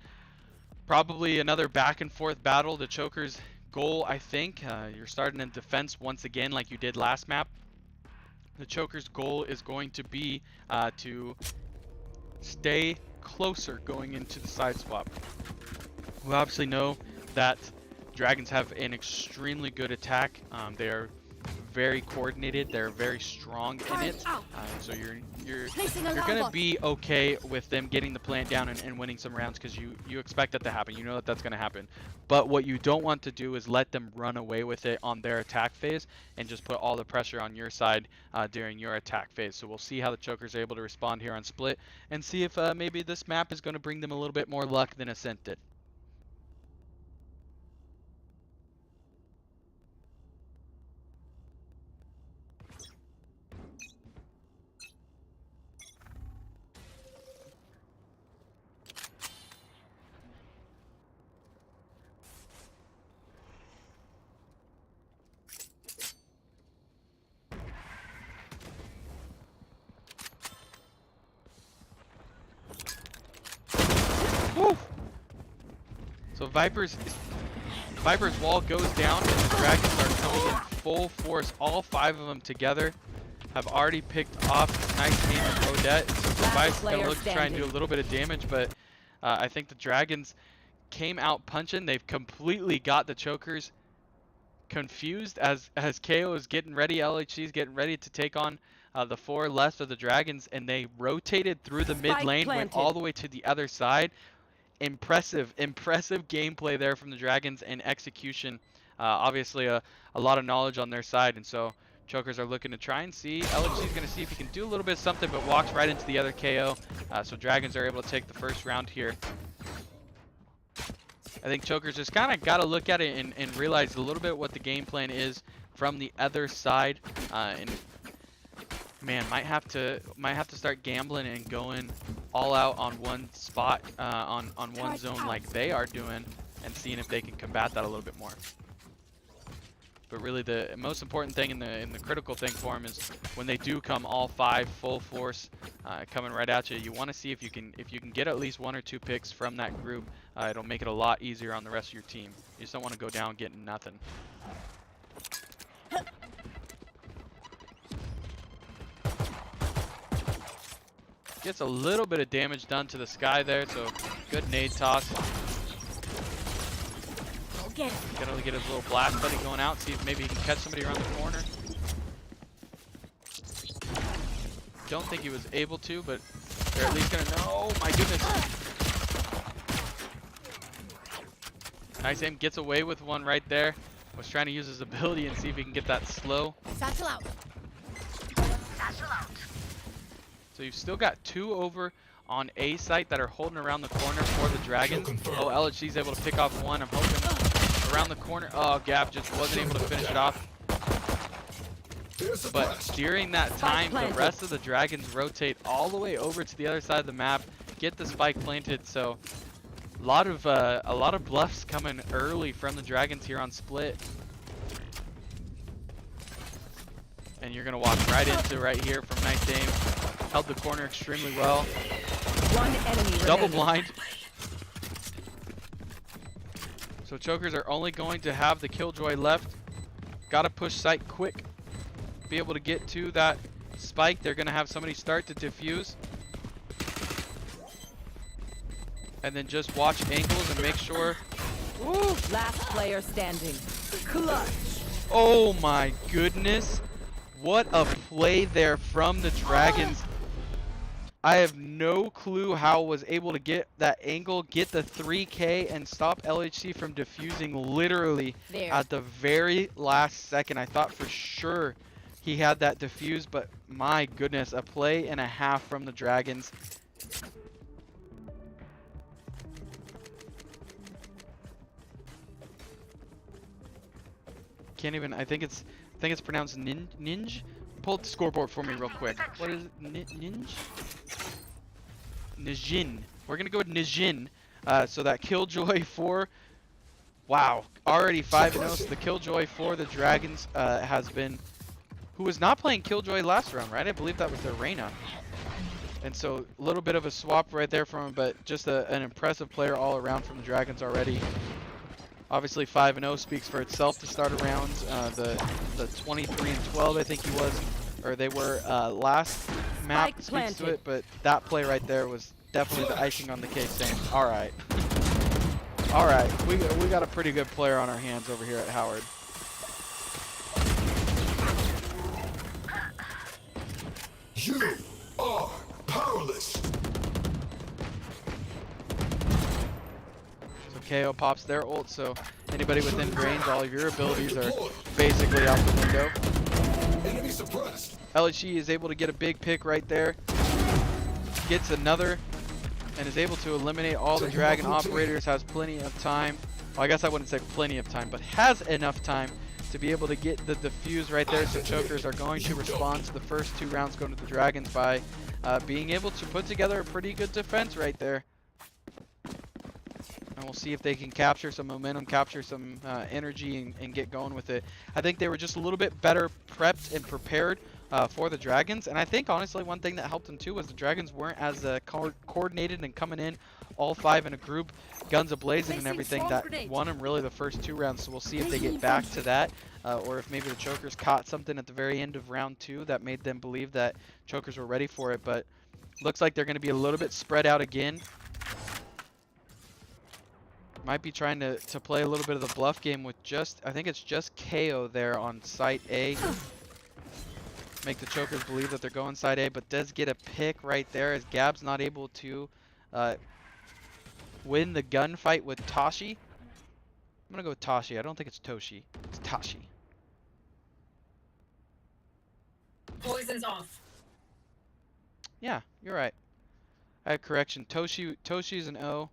[SPEAKER 1] probably another back and forth battle. The Chokers' goal, I think, you're starting in defense once again like you did last map. The Chokers' goal is going to be to stay closer going into the side swap. We obviously know that Dragons have an extremely good attack. They are very coordinated. They're very strong in it. So you're gonna be okay with them getting the plant down and winning some rounds, because you expect that to happen. You know that that's gonna happen. But what you don't want to do is let them run away with it on their attack phase and just put all the pressure on your side during your attack phase. So we'll see how the Chokers are able to respond here on Split, and see if maybe this map is going to bring them a little bit more luck than Ascent did. Woo! So Viper's wall goes down, and the Dragons are coming in full force. All 5 of them together have already picked off Nice Aim and Odette. So Tobias is going to look to try and do a little bit of damage, but I think the Dragons came out punching. They've completely got the Chokers confused as KO is getting ready. LHC is getting ready to take on the 4 left of the Dragons, and they rotated through the mid lane, went all the way to the other side. Impressive gameplay there from the Dragons, and execution. Obviously a lot of knowledge on their side, and so Chokers are looking to try and see. LHC is going to see if he can do a little bit of something, but walks right into the other KO. So Dragons are able to take the first round here. I think Chokers just kind of got to look at it and realize a little bit what the game plan is from the other side. And man, might have to start gambling and going all out on one spot, on one zone like they are doing, and seeing if they can combat that a little bit more. But really, the most important thing and the critical thing for them is when they do come all 5 full force coming right at you. You want to see if you can get at least 1 or 2 picks from that group. It'll make it a lot easier on the rest of your team. You just don't want to go down getting nothing. Gets a little bit of damage done to the Sky there, so good nade toss. Gonna get his little blast buddy going out, see if maybe he can catch somebody around the corner. Don't think he was able to, but they're at least gonna know. Oh my goodness. Nice Aim gets away with one right there. Was trying to use his ability and see if he can get that slow.
[SPEAKER 2] Satchel out.
[SPEAKER 5] Satchel out.
[SPEAKER 1] So you've still got 2 over on A site that are holding around the corner for the Dragons. Oh, LHC's able to pick off one. I'm hoping around the corner. Oh, Gab just wasn't able to finish it off. But during that time, the rest of the Dragons rotate all the way over to the other side of the map, get the spike planted. So a lot of bluffs coming early from the Dragons here on Split. And you're gonna walk right into right here from Nice Aim. Held the corner extremely well.
[SPEAKER 4] 1 enemy
[SPEAKER 1] Double
[SPEAKER 4] remaining.
[SPEAKER 1] blind. So Chokers are only going to have the Killjoy left. Gotta push site quick. Be able to get to that spike. They're gonna have somebody start to defuse. And then just watch angles and make sure.
[SPEAKER 4] Woo! Last player standing. Clutch.
[SPEAKER 1] Oh my goodness. What a play there from the Dragons. I have no clue how was able to get that angle, get the 3K, and stop LHC from defusing literally
[SPEAKER 2] There.
[SPEAKER 1] at the very last second. I thought for sure he had that defuse, but my goodness, a play and a half from the Dragons. Can't even, I think it's pronounced ninj. Pull up the scoreboard for me real quick. What is it? Ninj? Nijin. We're gonna go with Nijin. So that Killjoy for, wow, already 5-0. So the Killjoy for the Dragons has been, who was not playing Killjoy last round, right? I believe that was their Reyna. And so a little bit of a swap right there from him, but just an impressive player all around from the Dragons already. Obviously 5-0 speaks for itself to start a round. The 23-12 I think he was, or they were last map speaks to it, but that play right there was definitely the icing on the cake, saying, all right, we got a pretty good player on our hands over here at Howard.
[SPEAKER 6] You are powerless.
[SPEAKER 1] So KO pops their ult, so anybody within range, all of your abilities are basically out the window.
[SPEAKER 6] Enemy suppressed.
[SPEAKER 1] LHG is able to get a big pick right there, gets another, and is able to eliminate all the Dragon operators, has plenty of time. Well, I guess I wouldn't say plenty of time, but has enough time to be able to get the defuse right there. So Chokers are going to respond to the first 2 rounds going to the Dragons by being able to put together a pretty good defense right there. And we'll see if they can capture some momentum, capture some energy, and get going with it. I think they were just a little bit better prepped and prepared for the Dragons. And I think, honestly, one thing that helped them, too, was the Dragons weren't as coordinated and coming in all 5 in a group, guns a-blazing and everything. That won them really the first 2 rounds. So we'll see if they get back to that, or if maybe the Chokers caught something at the very end of round 2 that made them believe that Chokers were ready for it. But looks like they're going to be a little bit spread out again. Might be trying to play a little bit of the bluff game with just, I think it's just KO there on site A. Make the Chokers believe that they're going side A, but does get a pick right there as Gab's not able to win the gunfight with Tashi. I'm gonna go with Tashi. I don't think it's Toshi. It's Tashi.
[SPEAKER 5] Poison's off.
[SPEAKER 1] Yeah, you're right. I have correction. Toshi is an O.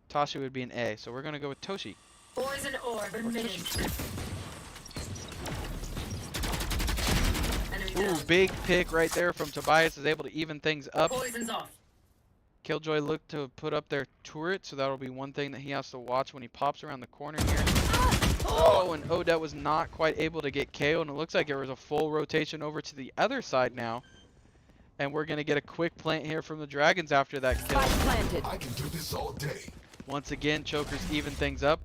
[SPEAKER 1] Tashi would be an A. So we're gonna go with Toshi.
[SPEAKER 5] Poison orb emitting.
[SPEAKER 1] Ooh, big pick right there from Tobias, is able to even things up.
[SPEAKER 5] Poison's off.
[SPEAKER 1] Killjoy looked to put up their turret, so that'll be one thing that he has to watch when he pops around the corner here. Oh, and Odette was not quite able to get KO, and it looks like there was a full rotation over to the other side now. And we're going to get a quick plant here from the Dragons after that kill.
[SPEAKER 6] I can do this all day.
[SPEAKER 1] Once again, Chokers even things up.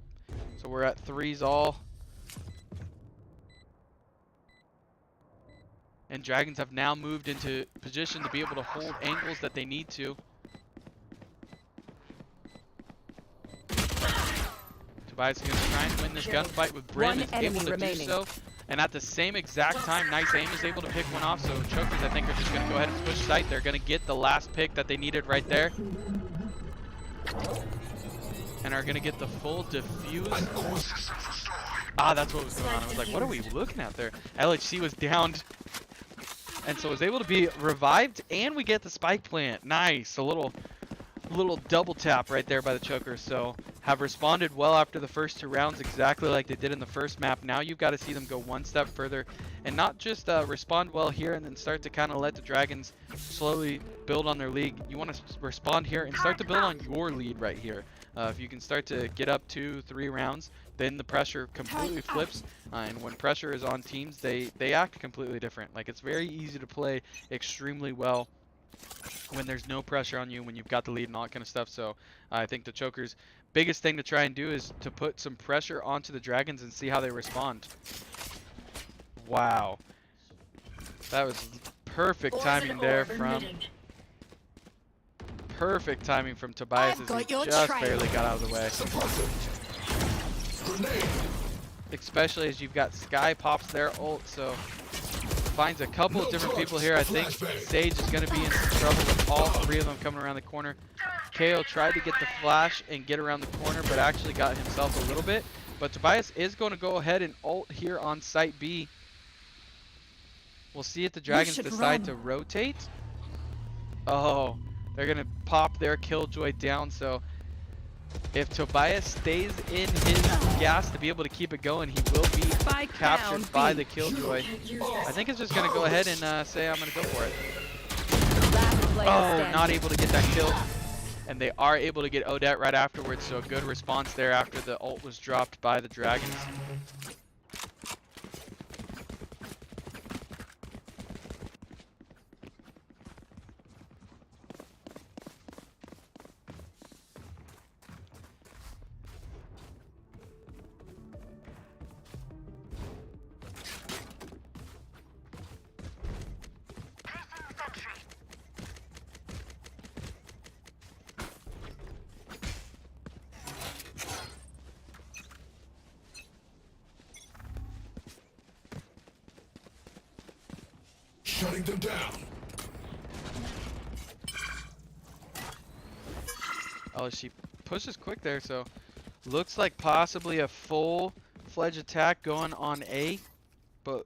[SPEAKER 1] So we're at 3s all. And Dragons have now moved into position to be able to hold angles that they need to. Tobias is going to try and win this gunfight with Brim, is able to do so. And at the same exact time, Nice Aim is able to pick one off. So Chokers, I think, are just going to go ahead and push site. They're going to get the last pick that they needed right there. And are going to get the full defuse. Ah, that's what was going on. I was like, what are we looking at there? LHC was downed. And so was able to be revived, and we get the spike plant. Nice, a little double tap right there by the Chokers. So have responded well after the first 2 rounds, exactly like they did in the first map. Now you've got to see them go one step further and not just respond well here and then start to kind of let the Dragons slowly build on their lead. You want to respond here and start to build on your lead right here. If you can start to get up 2-3 rounds, then the pressure completely flips. And when pressure is on teams, they act completely different. Like, it's very easy to play extremely well when there's no pressure on you, when you've got the lead and all that kind of stuff. So I think the Chokers' biggest thing to try and do is to put some pressure onto the Dragons and see how they respond. Wow. That was perfect timing there from... Perfect timing from Tobias as he just barely got out of the way. especially as you've got Sky pops their ult, so finds a couple of different people here. I think Sage is going to be in some trouble with all three of them coming around the corner. KO tried to get the flash and get around the corner, but actually got himself a little bit. But Tobias is going to go ahead and ult here on site B. We'll see if the Dragons decide to rotate. Oh, they're going to pop their Killjoy down, so if Tobias stays in his gas to be able to keep it going, he will be captured by the Killjoy. I think it's just going to go ahead and say I'm going to go for it. Oh, not able to get that kill. And they are able to get Odette right afterwards, so a good response there after the ult was dropped by the Dragons.
[SPEAKER 6] Shutting them down.
[SPEAKER 1] Oh, she pushes quick there, so looks like possibly a full-fledged attack going on A. But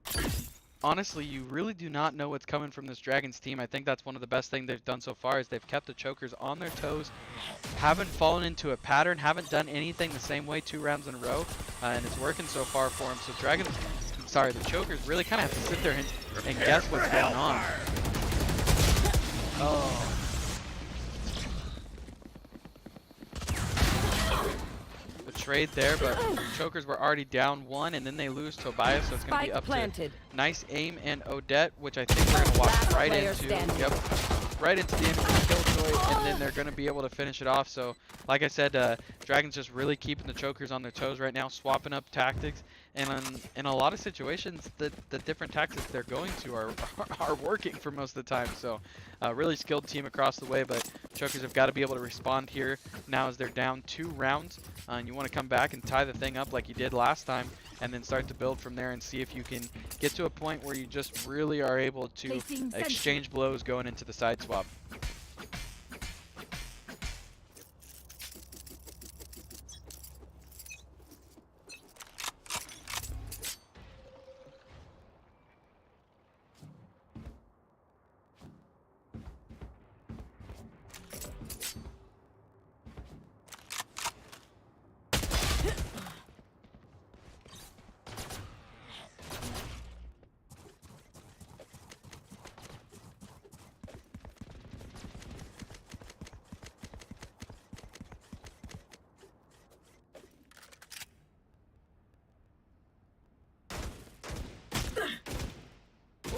[SPEAKER 1] honestly, you really do not know what's coming from this Dragons team. I think that's one of the best things they've done so far is they've kept the chokers on their toes, haven't fallen into a pattern, haven't done anything the same way 2 rounds in a row, and it's working so far for them. So the chokers really kind of have to sit there and guess what's going on. Oh. Trade there, but chokers were already down 1, and then they lose Tobias, so it's going to be up to nice aim and Odette, which I think we're going to walk right into. Yep, right into the end of the Killjoy, and then they're going to be able to finish it off. So, like I said, Dragons just really keeping the chokers on their toes right now, swapping up tactics, and in a lot of situations, the different tactics they're going to are working for most of the time. So, really skilled team across the way, but chokers have got to be able to respond here now as they're down 2 rounds. And you want to come back and tie the thing up like you did last time, and then start to build from there and see if you can get to a point where you just really are able to exchange blows going into the side swap.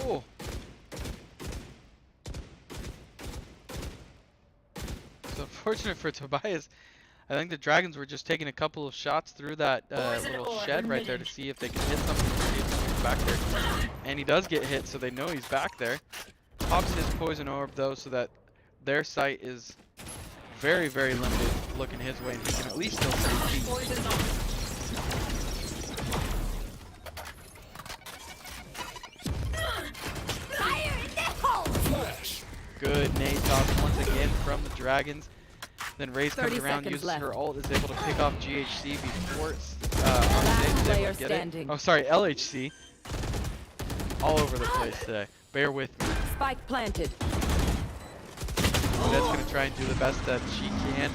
[SPEAKER 1] Oh. So unfortunate for Tobias. I think the Dragons were just taking a couple of shots through that little shed right there to see if they can hit something, see if something's back there. And he does get hit, so they know he's back there. Pops his poison orb though, so that their sight is very, very limited looking his way, and he can at least still see feet. Good nade toss once again from the Dragons. Then Raze comes around, uses her ult, is able to pick off GHC before RJ is able to get it. Oh, sorry, LHC. All over the place today. Bear with me.
[SPEAKER 4] Spike planted.
[SPEAKER 1] Odette's going to try and do the best that she can.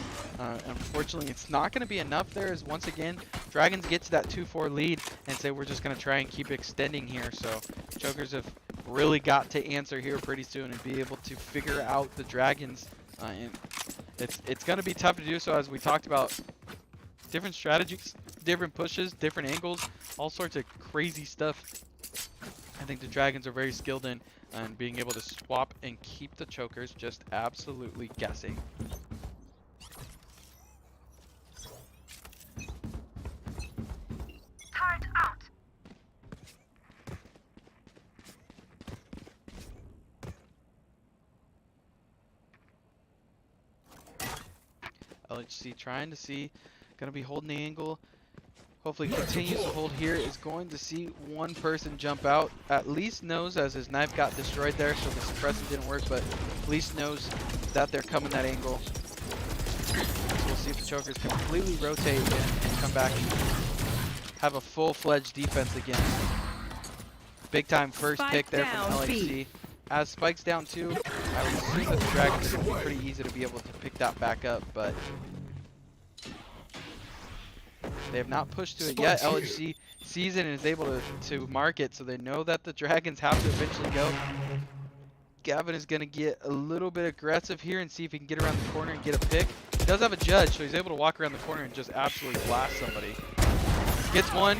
[SPEAKER 1] Unfortunately, it's not going to be enough there, as once again, Dragons get to that 2-4 lead and say we're just going to try and keep extending here. So chokers have really got to answer here pretty soon and be able to figure out the Dragons. And it's going to be tough to do so, as we talked about. Different strategies, different pushes, different angles, all sorts of crazy stuff. I think the Dragons are very skilled in and being able to swap and keep the chokers just absolutely guessing.
[SPEAKER 7] Turret out.
[SPEAKER 1] LHC trying to see, gonna be holding the angle. hopefully continues to hold here, is going to see one person jump out. At least knows, as his knife got destroyed there, so the suppressant didn't work, but at least knows that they're coming that angle. So we'll see if the chokers completely rotate and come back and have a full-fledged defense again. Big time first
[SPEAKER 4] Spike
[SPEAKER 1] pick there
[SPEAKER 4] down,
[SPEAKER 1] from LHC.
[SPEAKER 4] B.
[SPEAKER 1] As Spike's down too, I would assume that the Dragons are going to be pretty easy to be able to pick that back up, but they have not pushed to it yet. LHC sees it and is able to mark it, so they know that the Dragons have to eventually go. Gavin is going to get a little bit aggressive here and see if he can get around the corner and get a pick. He does have a judge, so he's able to walk around the corner and just absolutely blast somebody. Gets one.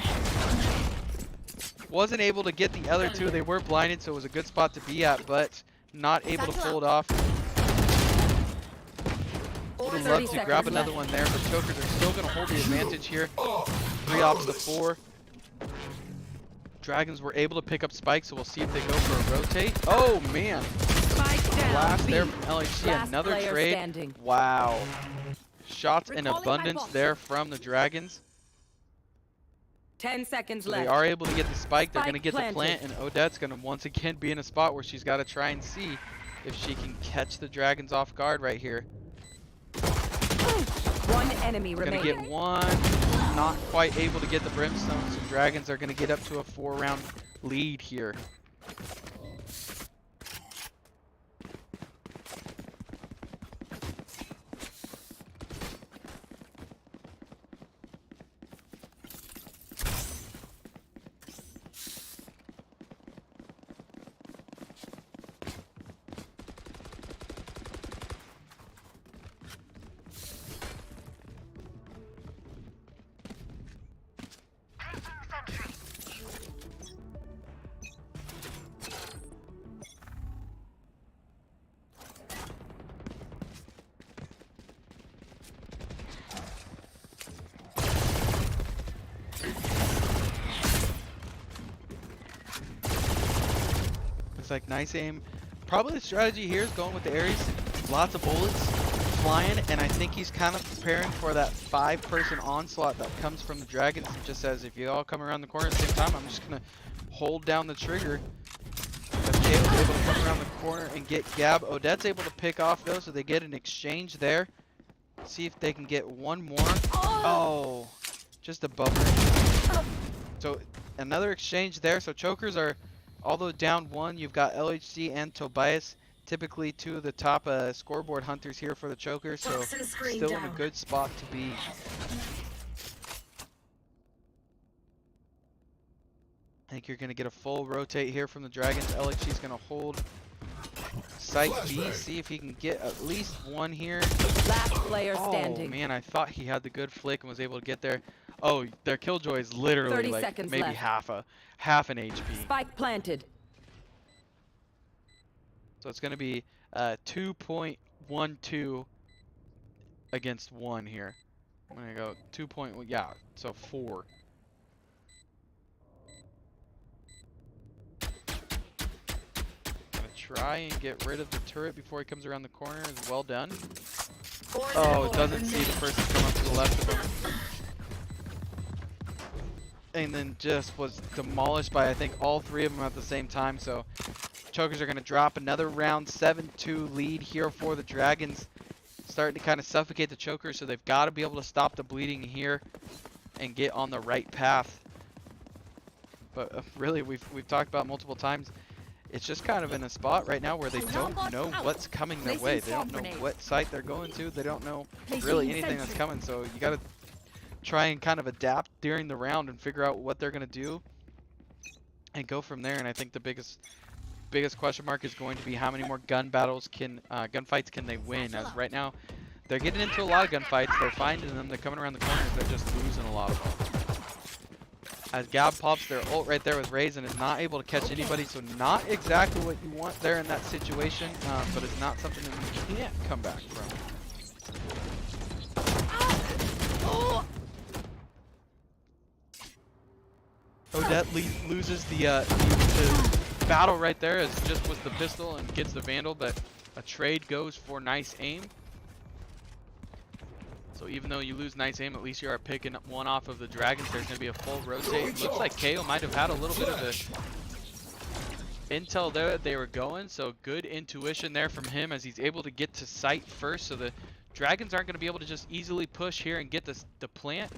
[SPEAKER 1] Wasn't able to get the other two. They were blinded, so it was a good spot to be at, but not able to pull it off. Would have loved to grab another one there, but chokers are still going to hold the advantage here. 3 ops to 4. Dragons were able to pick up Spike, so we'll see if they go for a rotate. Oh man!
[SPEAKER 4] Spike down.
[SPEAKER 1] Blast
[SPEAKER 4] B.
[SPEAKER 1] there from LHC.
[SPEAKER 4] Last
[SPEAKER 1] Another
[SPEAKER 4] player
[SPEAKER 1] trade.
[SPEAKER 4] standing.
[SPEAKER 1] Wow. Shots in
[SPEAKER 2] Recalling my
[SPEAKER 1] abundance
[SPEAKER 2] boss.
[SPEAKER 1] there from the Dragons.
[SPEAKER 4] 10 seconds
[SPEAKER 1] So
[SPEAKER 4] left.
[SPEAKER 1] they are able to get the spike. They're going to
[SPEAKER 4] Spike
[SPEAKER 1] get the
[SPEAKER 4] planted.
[SPEAKER 1] plant, and Odette's going to once again be in a spot where she's got to try and see if she can catch the Dragons off guard right here.
[SPEAKER 4] One enemy
[SPEAKER 1] Going to
[SPEAKER 4] remaining.
[SPEAKER 1] get one. Not quite able to get the Brimstone, so Dragons are going to get up to a 4-round lead here. Looks like nice aim. Probably the strategy here is going with the Ares. Lots of bullets flying, and I think he's kind of preparing for that 5-person onslaught that comes from the Dragons. It just says, if you all come around the corner at the same time, I'm just going to hold down the trigger. But Caleb's able to come around the corner and get Gab. Odette's able to pick off though, so they get an exchange there. See if they can get one more. Oh, just a bummer. So another exchange there. So chokers are, although down 1, you've got LHC and Tobias, typically 2 of the top scoreboard hunters here for the chokers. So
[SPEAKER 5] Toxin screen
[SPEAKER 1] still in
[SPEAKER 5] down.
[SPEAKER 1] a good spot to be. I think you're going to get a full rotate here from the Dragons. LHC's going to hold site B, see if he can get at least one here.
[SPEAKER 4] Last player
[SPEAKER 1] Oh
[SPEAKER 4] standing.
[SPEAKER 1] man, I thought he had the good flick and was able to get there. Oh, their killjoy is literally
[SPEAKER 4] 30
[SPEAKER 1] like
[SPEAKER 4] seconds
[SPEAKER 1] maybe
[SPEAKER 4] left.
[SPEAKER 1] half an HP.
[SPEAKER 4] Spike planted.
[SPEAKER 1] So it's going to be 2.12 against 1 here. I'm going to go 2.1, yeah, so 4. Gonna try and get rid of the turret before he comes around the corner. Is well done. Oh, it doesn't see the person come up to the left of him. And then just was demolished by, I think, all 3 of them at the same time. So chokers are going to drop another round. 7-2 lead here for the Dragons. Starting to kind of suffocate the chokers, so they've got to be able to stop the bleeding here and get on the right path. But really, we've talked about multiple times, it's just kind of in a spot right now where they don't know what's coming their way. They don't know what site they're going to. They don't know really anything that's coming. So you got to try and kind of adapt during the round and figure out what they're going to do and go from there. And I think the biggest question mark is going to be how many more gunfights can they win, as right now they're getting into a lot of gunfights. They're finding them, they're coming around the corners, they're just losing a lot of them. As Gab pops their ult right there with Raze and is not able to catch anybody, so not exactly what you want there in that situation, but it's not something that you can't come back from. Odette loses the battle right there, as just was the pistol and gets the Vandal, but a trade goes for nice aim. So So even though you lose nice aim, at least you are picking up one off of the Dragons. There's going to be a full rotate. Looks like KO might have had a little bit of the intel there that they were going, so good intuition there from him as he's able to get to site first, so the Dragons aren't going to be able to just easily push here and get this the plant.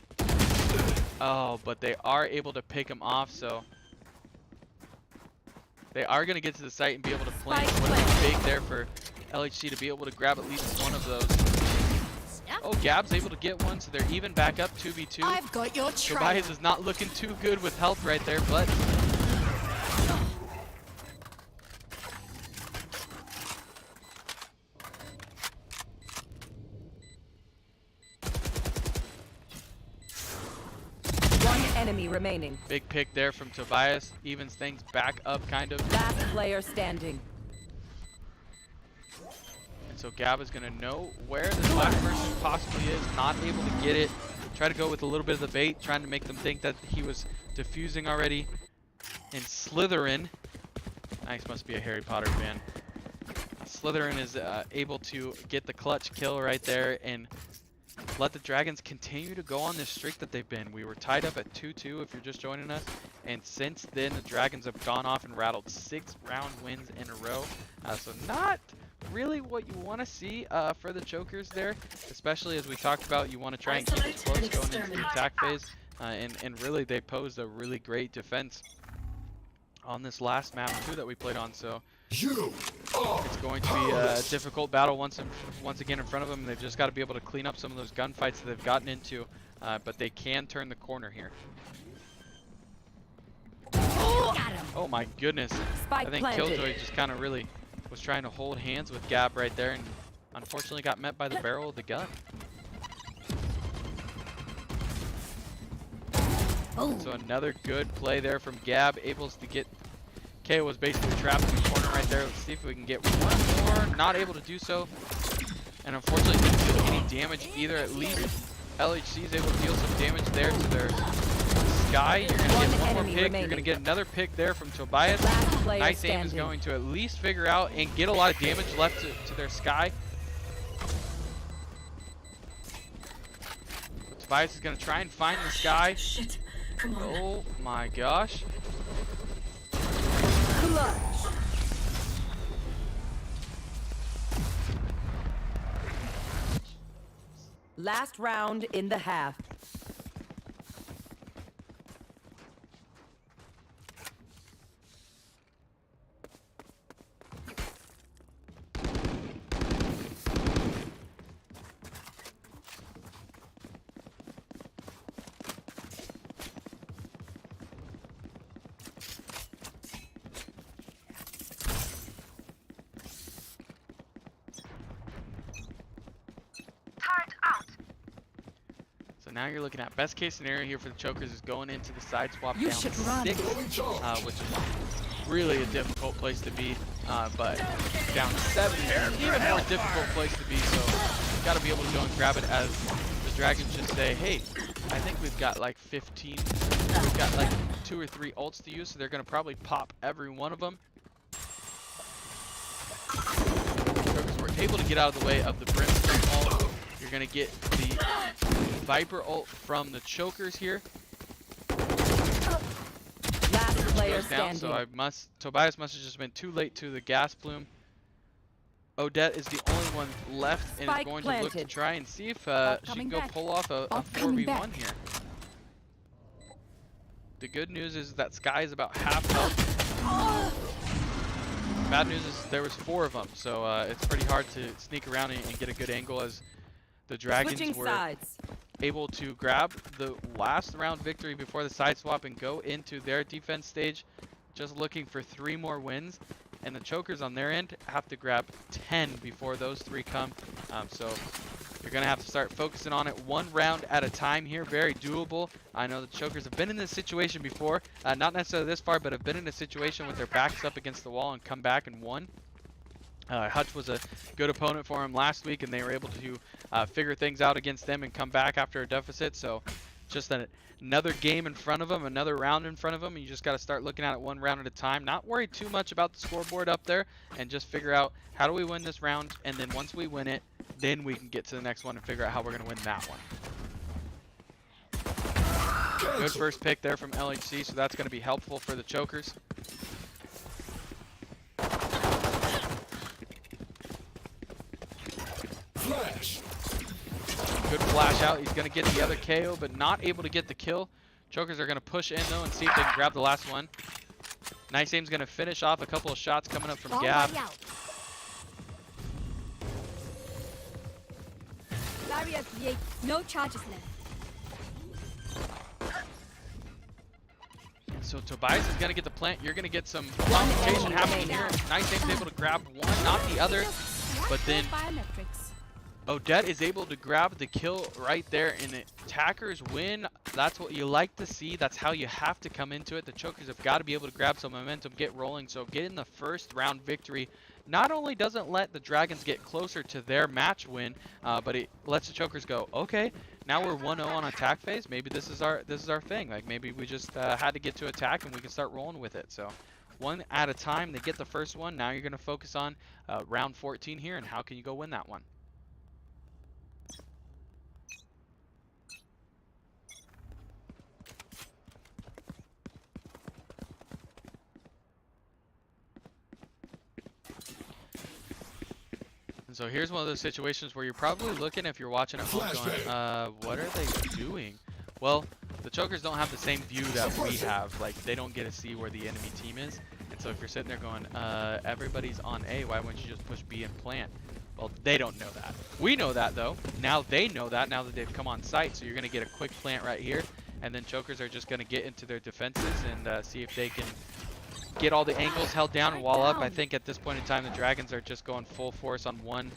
[SPEAKER 1] Oh, but they are able to pick him off, so they are going to get to the site and be able to plant. Would have been big there for LHC to be able to grab at least one of those. Oh, Gab's able to get one, so they're even back up 2v2.
[SPEAKER 2] I've got your trail.
[SPEAKER 1] Tobias is not looking too good with health right there, but
[SPEAKER 4] Enemy remaining.
[SPEAKER 1] big pick there from Tobias. Evens things back up kind of.
[SPEAKER 4] Last player standing.
[SPEAKER 1] And so Gab is going to know where this last person possibly is. Not able to get it. Try to go with a little bit of the bait. Trying to make them think that he was diffusing already. And Slytherin. Nice, must be a Harry Potter fan. Slytherin is able to get the clutch kill right there and let the Dragons continue to go on this streak that they've been. We were tied up at 2-2 if you're just joining us, and since then the Dragons have gone off and rattled 6 round wins in a row. So not really what you want to see for the Chokers there, especially as we talked about, you want to try and keep it close going into the attack phase, and really they posed a really great defense on this last map too that we played on. So it's going to be a difficult battle once again in front of them. They've just got to be able to clean up some of those gunfights that they've gotten into, but they can turn the corner here. Oh my goodness.
[SPEAKER 4] Spike
[SPEAKER 1] I think
[SPEAKER 4] planted.
[SPEAKER 1] Killjoy just kind of really was trying to hold hands with Gab right there and unfortunately got met by the barrel of the gun. So another good play there from Gab, able to get KO was basically trapped in the corner right there. Let's see if we can get one more. Not able to do so. And unfortunately didn't do any damage either. At least LHC is able to deal some damage there to their Sky. You're going to get one more pick. Remaining. You're going to get another pick there from Tobias. Nice aim is going to at least figure out and get a lot of damage left to their Sky. But Tobias is going to try and find the Sky.
[SPEAKER 5] Shit. Come on.
[SPEAKER 1] Oh my gosh.
[SPEAKER 4] Last round in the half.
[SPEAKER 1] Now you're looking at best case scenario here for the Chokers is going into the side swap
[SPEAKER 2] You
[SPEAKER 1] down
[SPEAKER 2] should run.
[SPEAKER 1] 6, which is really a difficult place to be, but down 7 is an even more difficult place to be, so you got to be able to go and grab it as the Dragons just say, hey, I think we've got like 15, we've got like 2 or 3 ults to use, so they're going to probably pop every one of them. Chokers were able to get out of the way of the Brimstone ult. You're going to get the Viper ult from the Chokers here.
[SPEAKER 4] Last player
[SPEAKER 1] Down,
[SPEAKER 4] standing.
[SPEAKER 1] so Tobias must have just been too late to the gas plume. Odette is the only one left and is
[SPEAKER 4] Spike
[SPEAKER 1] going to look to
[SPEAKER 4] planted.
[SPEAKER 1] try and see if she
[SPEAKER 2] coming
[SPEAKER 1] can go
[SPEAKER 2] back.
[SPEAKER 1] pull off a
[SPEAKER 2] Coming
[SPEAKER 1] 4v1
[SPEAKER 2] back.
[SPEAKER 1] here. The good news is that Sky is about half health. Bad news is there was 4 of them, so it's pretty hard to sneak around and get a good angle as the Dragons
[SPEAKER 4] Switching
[SPEAKER 1] were
[SPEAKER 4] sides.
[SPEAKER 1] able to grab the last round victory before the side swap and go into their defense stage, just looking for 3 more wins. And the Chokers on their end have to grab 10 before those 3 come. So you're going to have to start focusing on it 1 round at a time here. Very doable. I know the Chokers have been in this situation before. Not necessarily this far, but have been in a situation with their backs up against the wall and come back and won. Hutch was a good opponent for him last week, and they were able to figure things out against them and come back after a deficit. So just another game in front of them, another round in front of them. You just got to start looking at it one round at a time. Not worry too much about the scoreboard up there, and just figure out how do we win this round. And then once we win it, then we can get to the next one and figure out how we're going to win that one. Good first pick there from LHC, so that's going to be helpful for the chokers.
[SPEAKER 6] Flash.
[SPEAKER 1] Good flash out. He's going to get the other KO, but not able to get the kill. Chokers are going to push in, though, and see if they can grab the last one. Nice Aim's going to finish off a couple of shots coming up from
[SPEAKER 2] Bomb
[SPEAKER 1] Gab.
[SPEAKER 2] buddy out. Barrier create. No charges left.
[SPEAKER 1] So Tobias is going to get the plant. You're going to get some confrontation happening here. Nice Aim's able to grab one, not the other. But then
[SPEAKER 2] Biometrics.
[SPEAKER 1] Odette is able to grab the kill right there, and the attackers win. That's what you like to see. That's how you have to come into it. The chokers have got to be able to grab some momentum, get rolling. So getting the first round victory not only doesn't let the Dragons get closer to their match win, but it lets the chokers go, okay, now we're 1-0 on attack phase. Maybe this is our thing. Like maybe we just had to get to attack and we can start rolling with it. So one at a time, they get the first one. Now you're going to focus on round 14 here, and how can you go win that one? And so here's one of those situations where you're probably looking, if you're watching at home, going, what are they doing? Well, the chokers don't have the same view that we have. Like, they don't get to see where the enemy team is. And so if you're sitting there going, everybody's on A, why wouldn't you just push B and plant? Well, they don't know that. We know that, though. Now they know that, now that they've come on site. So you're going to get a quick plant right here. And then chokers are just going to get into their defenses and see if they can get all the angles held down and wall up. I think at this point in time, the Dragons are just going full force on one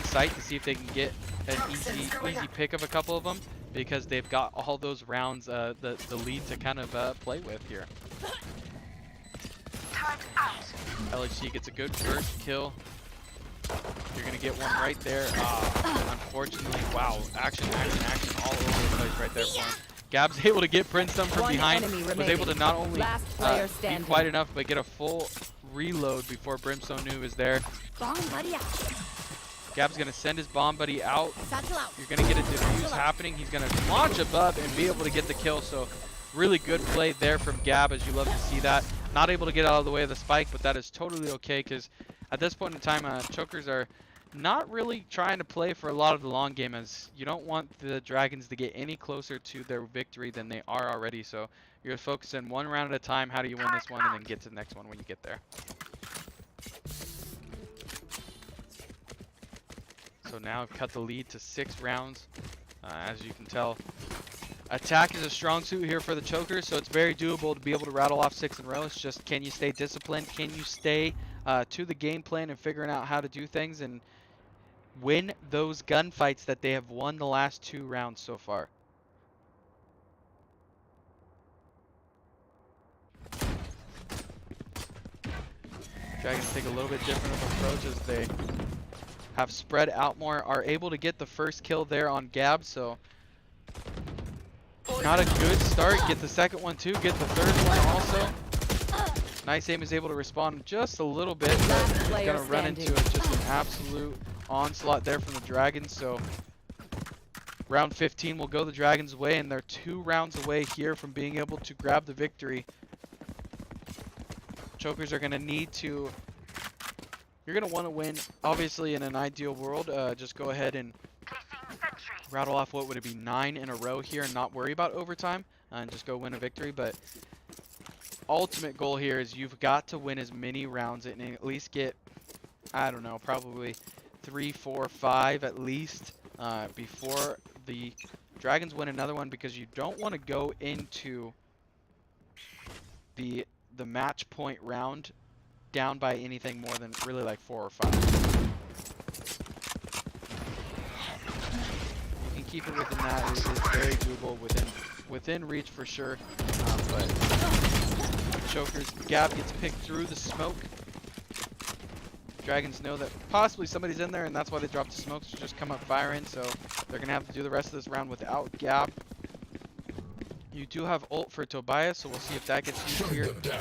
[SPEAKER 1] site to see if they can get an easy pick of a couple of them, because they've got all those rounds, the lead to kind of play with here. LHC gets a good first kill. You're going to get one right there. Unfortunately, wow, action all over the place right there for him. Gab's able to get Princedom from behind, was able to not only be quiet enough, but get a full reload before Brimstone knew he was there.
[SPEAKER 2] Bomb buddy out.
[SPEAKER 1] Gab's going to send his bomb buddy out.
[SPEAKER 2] Satchel out.
[SPEAKER 1] You're going to get a defuse happening. He's going to launch above and be able to get the kill. So really good play there from Gab, as you love to see that. Not able to get out of the way of the spike, but that is totally okay, because at this point in time, chokers are not really trying to play for a lot of the long game, as you don't want the Dragons to get any closer to their victory than they are already. So you're focusing one round at a time. How do you win this one, and then get to the next one when you get there. So now I've cut the lead to 6 rounds. As you can tell, attack is a strong suit here for the chokers, so it's very doable to be able to rattle off 6 in a row. It's just, can you stay disciplined? Can you stay to the game plan and figuring out how to do things and win those gunfights that they have won the last 2 rounds so far? Dragons take a little bit different of an approach, as they have spread out more, are able to get the first kill there on Gab, so not a good start. Get the second one too, get the third one also. Nice Aim is able to respond just a little bit, but it's going to run into just an absolute onslaught there from the Dragons. So round 15 will go the Dragons' way, and they're 2 rounds away here from being able to grab the victory. Chokers are going to need to, you're going to want to win, obviously in an ideal world, just go ahead and rattle off, what would it be, 9 in a row here and not worry about overtime and just go win a victory. But ultimate goal here is you've got to win as many rounds and at least get, I don't know, probably 3, 4, 5 at least before the Dragons win another one, because you don't want to go into the match point round down by anything more than really like 4 or 5. You can keep it within that. It is very doable, within reach for sure. But chokers, Gab gets picked through the smoke. Dragons know that possibly somebody's in there, and that's why they dropped the smokes to just come up firing. So they're gonna have to do the rest of this round without Gab. You do have ult for Tobias, so we'll see if that gets used
[SPEAKER 6] Shutting
[SPEAKER 1] here.
[SPEAKER 6] them down.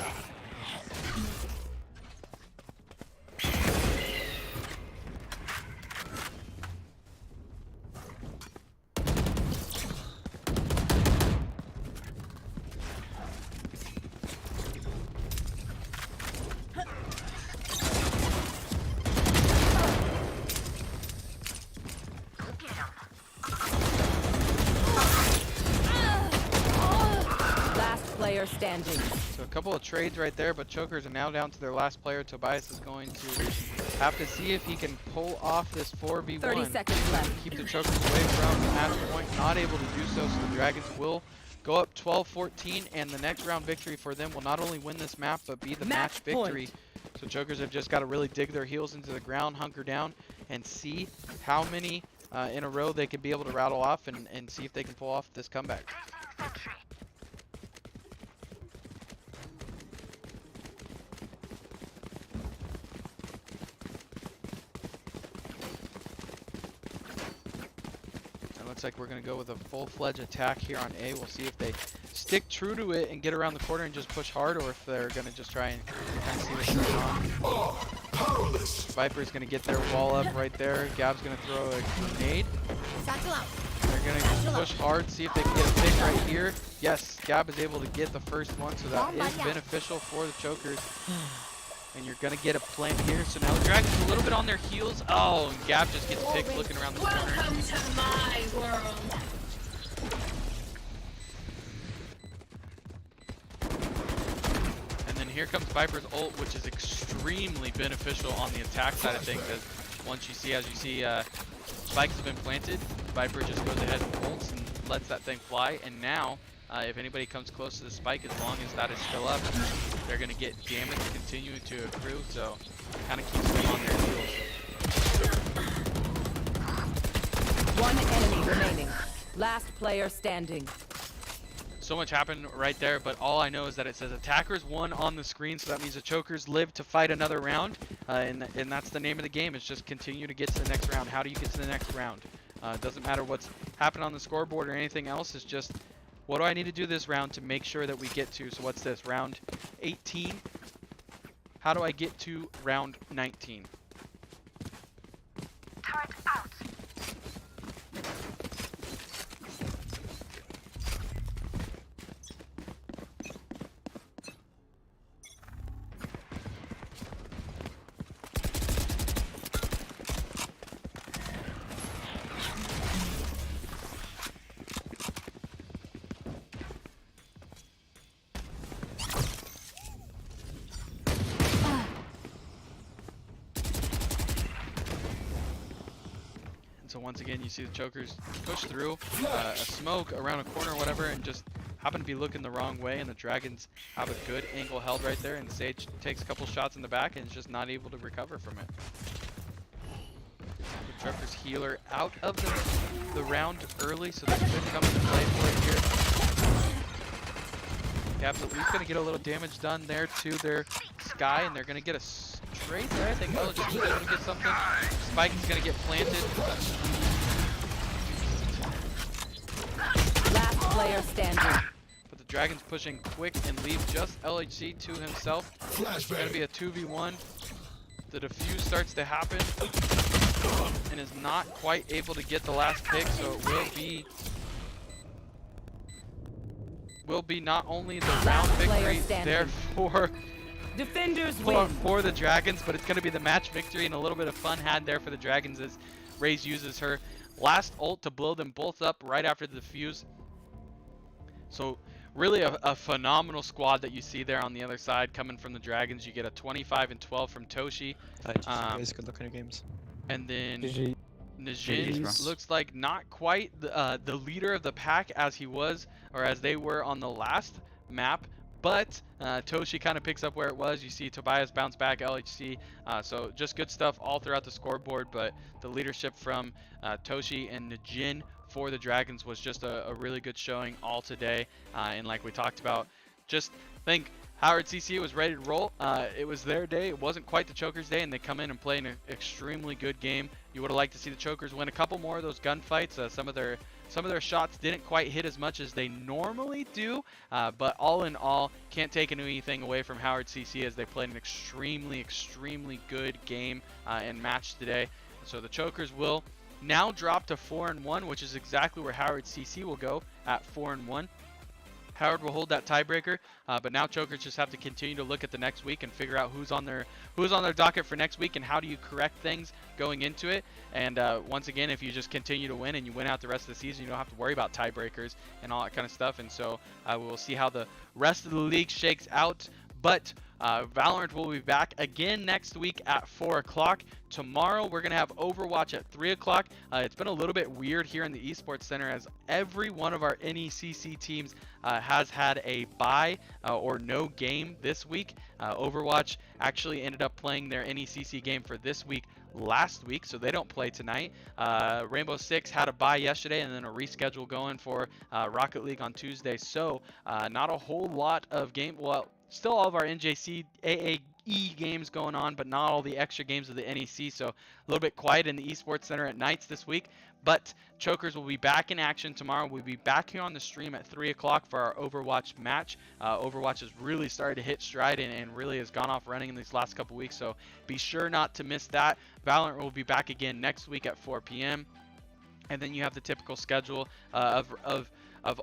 [SPEAKER 4] Last player standing.
[SPEAKER 1] So a couple of trades right there, but Chokers are now down to their last player. Tobias is going to have to see if he can pull off this 4v1.
[SPEAKER 4] 30 seconds left.
[SPEAKER 1] Keep the Chokers away from the match point. Not able to do so, so the Dragons will go up 12-14, and the next round victory for them will not only win this map, but be the match victory. So Chokers have just got to really dig their heels into the ground, hunker down, and see how many in a row they can be able to rattle off and see if they can pull off this comeback. Looks like we're going to go with a full-fledged attack here on A. We'll see if they stick true to it and get around the corner and just push hard, or if they're going to just try and kind of see what's going on.
[SPEAKER 6] Powerless.
[SPEAKER 1] Viper's going to get their wall up right there. Gab's going to throw a grenade.
[SPEAKER 2] Satchel out.
[SPEAKER 1] They're going to push hard, see if they can get a pick right here. Yes, Gab is able to get the first one, so that is beneficial for the Chokers. And you're going to get a plant here. So now the Dragons a little bit on their heels. Oh, and Gab just gets picked looking around the corner.
[SPEAKER 5] Welcome to my world.
[SPEAKER 1] And then here comes Viper's ult, which is extremely beneficial on the attack side of things. As once you see, as you see, spikes have been planted, Viper just goes ahead and ults and lets that thing fly. And now, if anybody comes close to the spike, as long as that is still up, they're going to get damage continuing to accrue, so kind of keeps them on their heels.
[SPEAKER 4] One enemy remaining. Last player standing.
[SPEAKER 1] So much happened right there, but all I know is that it says attackers won on the screen, so that means the Chokers live to fight another round, and that's the name of the game. It's just continue to get to the next round. How do you get to the next round? It doesn't matter what's happened on the scoreboard or anything else. It's just, what do I need to do this round to make sure that we get to, so what's this, round 18? How do I get to round 19?
[SPEAKER 7] Turret out.
[SPEAKER 1] So once again, you see the Chokers push through a smoke around a corner or whatever, and just happen to be looking the wrong way, and the Dragons have a good angle held right there, and Sage takes a couple shots in the back and is just not able to recover from it. The Chokers healer out of the round early, so that could come into play for it here. Gab's at least going to get a little damage done there to their Sky, and they're going to get a straight there. I think LG was able to get something. Spike is going to get planted.
[SPEAKER 4] Last player standing.
[SPEAKER 1] But the Dragons pushing quick and leave just LHC to himself. It's going to be a 2v1. The defuse starts to happen and is not quite able to get the last pick, so it will be not only the round victory there
[SPEAKER 4] Defenders win.
[SPEAKER 1] for the Dragons, but it's going to be the match victory, and a little bit of fun had there for the Dragons as Raze uses her last ult to blow them both up right after the defuse. So really a phenomenal squad that you see there on the other side coming from the Dragons. You get a 25-12 from Toshi.
[SPEAKER 8] Good luck in your games.
[SPEAKER 1] And then
[SPEAKER 8] GG.
[SPEAKER 1] Najin looks like not quite the leader of the pack as he was, or as they were on the last map, but Toshi kind of picks up where it was. You see Tobias bounce back, LHC, so just good stuff all throughout the scoreboard, but the leadership from Toshi and Najin for the Dragons was just a really good showing all today, and like we talked about, just think Howard CC was ready to roll. It was their day. It wasn't quite the Chokers' day, and they come in and play an extremely good game. You would have liked to see the Chokers win a couple more of those gunfights. Some of their some of their shots didn't quite hit as much as they normally do, but all in all, can't take anything away from Howard CC as they played an extremely good game and match today. So the Chokers will now drop to 4-1, which is exactly where Howard CC will go at 4-1. Howard will hold that tiebreaker, but now Chokers just have to continue to look at the next week and figure out who's on their docket for next week and how do you correct things going into it. And once again, if you just continue to win and you win out the rest of the season, you don't have to worry about tiebreakers and all that kind of stuff. And so we'll see how the rest of the league shakes out. But Valorant will be back again next week at 4 o'clock. Tomorrow we're going to have Overwatch at 3 o'clock. It's been a little bit weird here in the Esports Center as every one of our NECC teams has had a bye or no game this week. Overwatch actually ended up playing their NECC game for this week last week, so they don't play tonight. Rainbow Six had a bye yesterday and then a reschedule going for Rocket League on Tuesday. So not a whole lot of game. Well, still all of our NJCAAE games going on, but not all the extra games of the NEC. So a little bit quiet in the Esports Center at nights this week. But Chokers will be back in action tomorrow. We'll be back here on the stream at 3 o'clock for our Overwatch match. Overwatch has really started to hit stride and really has gone off running in these last couple weeks. So be sure not to miss that. Valorant will be back again next week at 4 p.m. And then you have the typical schedule of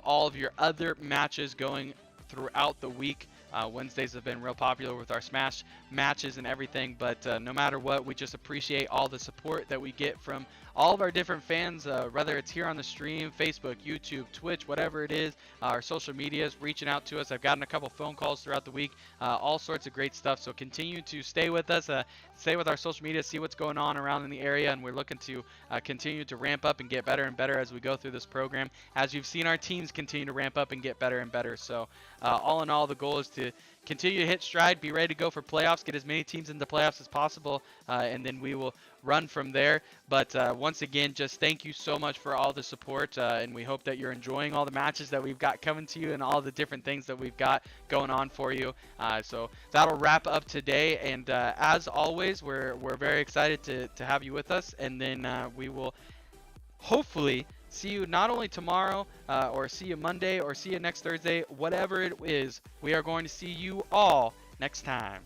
[SPEAKER 1] all of your other matches going throughout the week. Wednesdays have been real popular with our Smash matches and everything, but no matter what, we just appreciate all the support that we get from all of our different fans, whether it's here on the stream, Facebook, YouTube, Twitch, whatever it is, our social medias reaching out to us. I've gotten a couple phone calls throughout the week, all sorts of great stuff. So continue to stay with us, stay with our social media, see what's going on around in the area, and we're looking to continue to ramp up and get better and better as we go through this program. As you've seen our teams continue to ramp up and get better and better. So all in all, the goal is to continue to hit stride, be ready to go for playoffs, get as many teams into playoffs as possible, and then we will run from there. But once again, just thank you so much for all the support, and we hope that you're enjoying all the matches that we've got coming to you and all the different things that we've got going on for you. So that'll wrap up today, and as always, we're very excited to have you with us, and then we will hopefully see you not only tomorrow or see you Monday or see you next Thursday, whatever it is, we are going to see you all next time.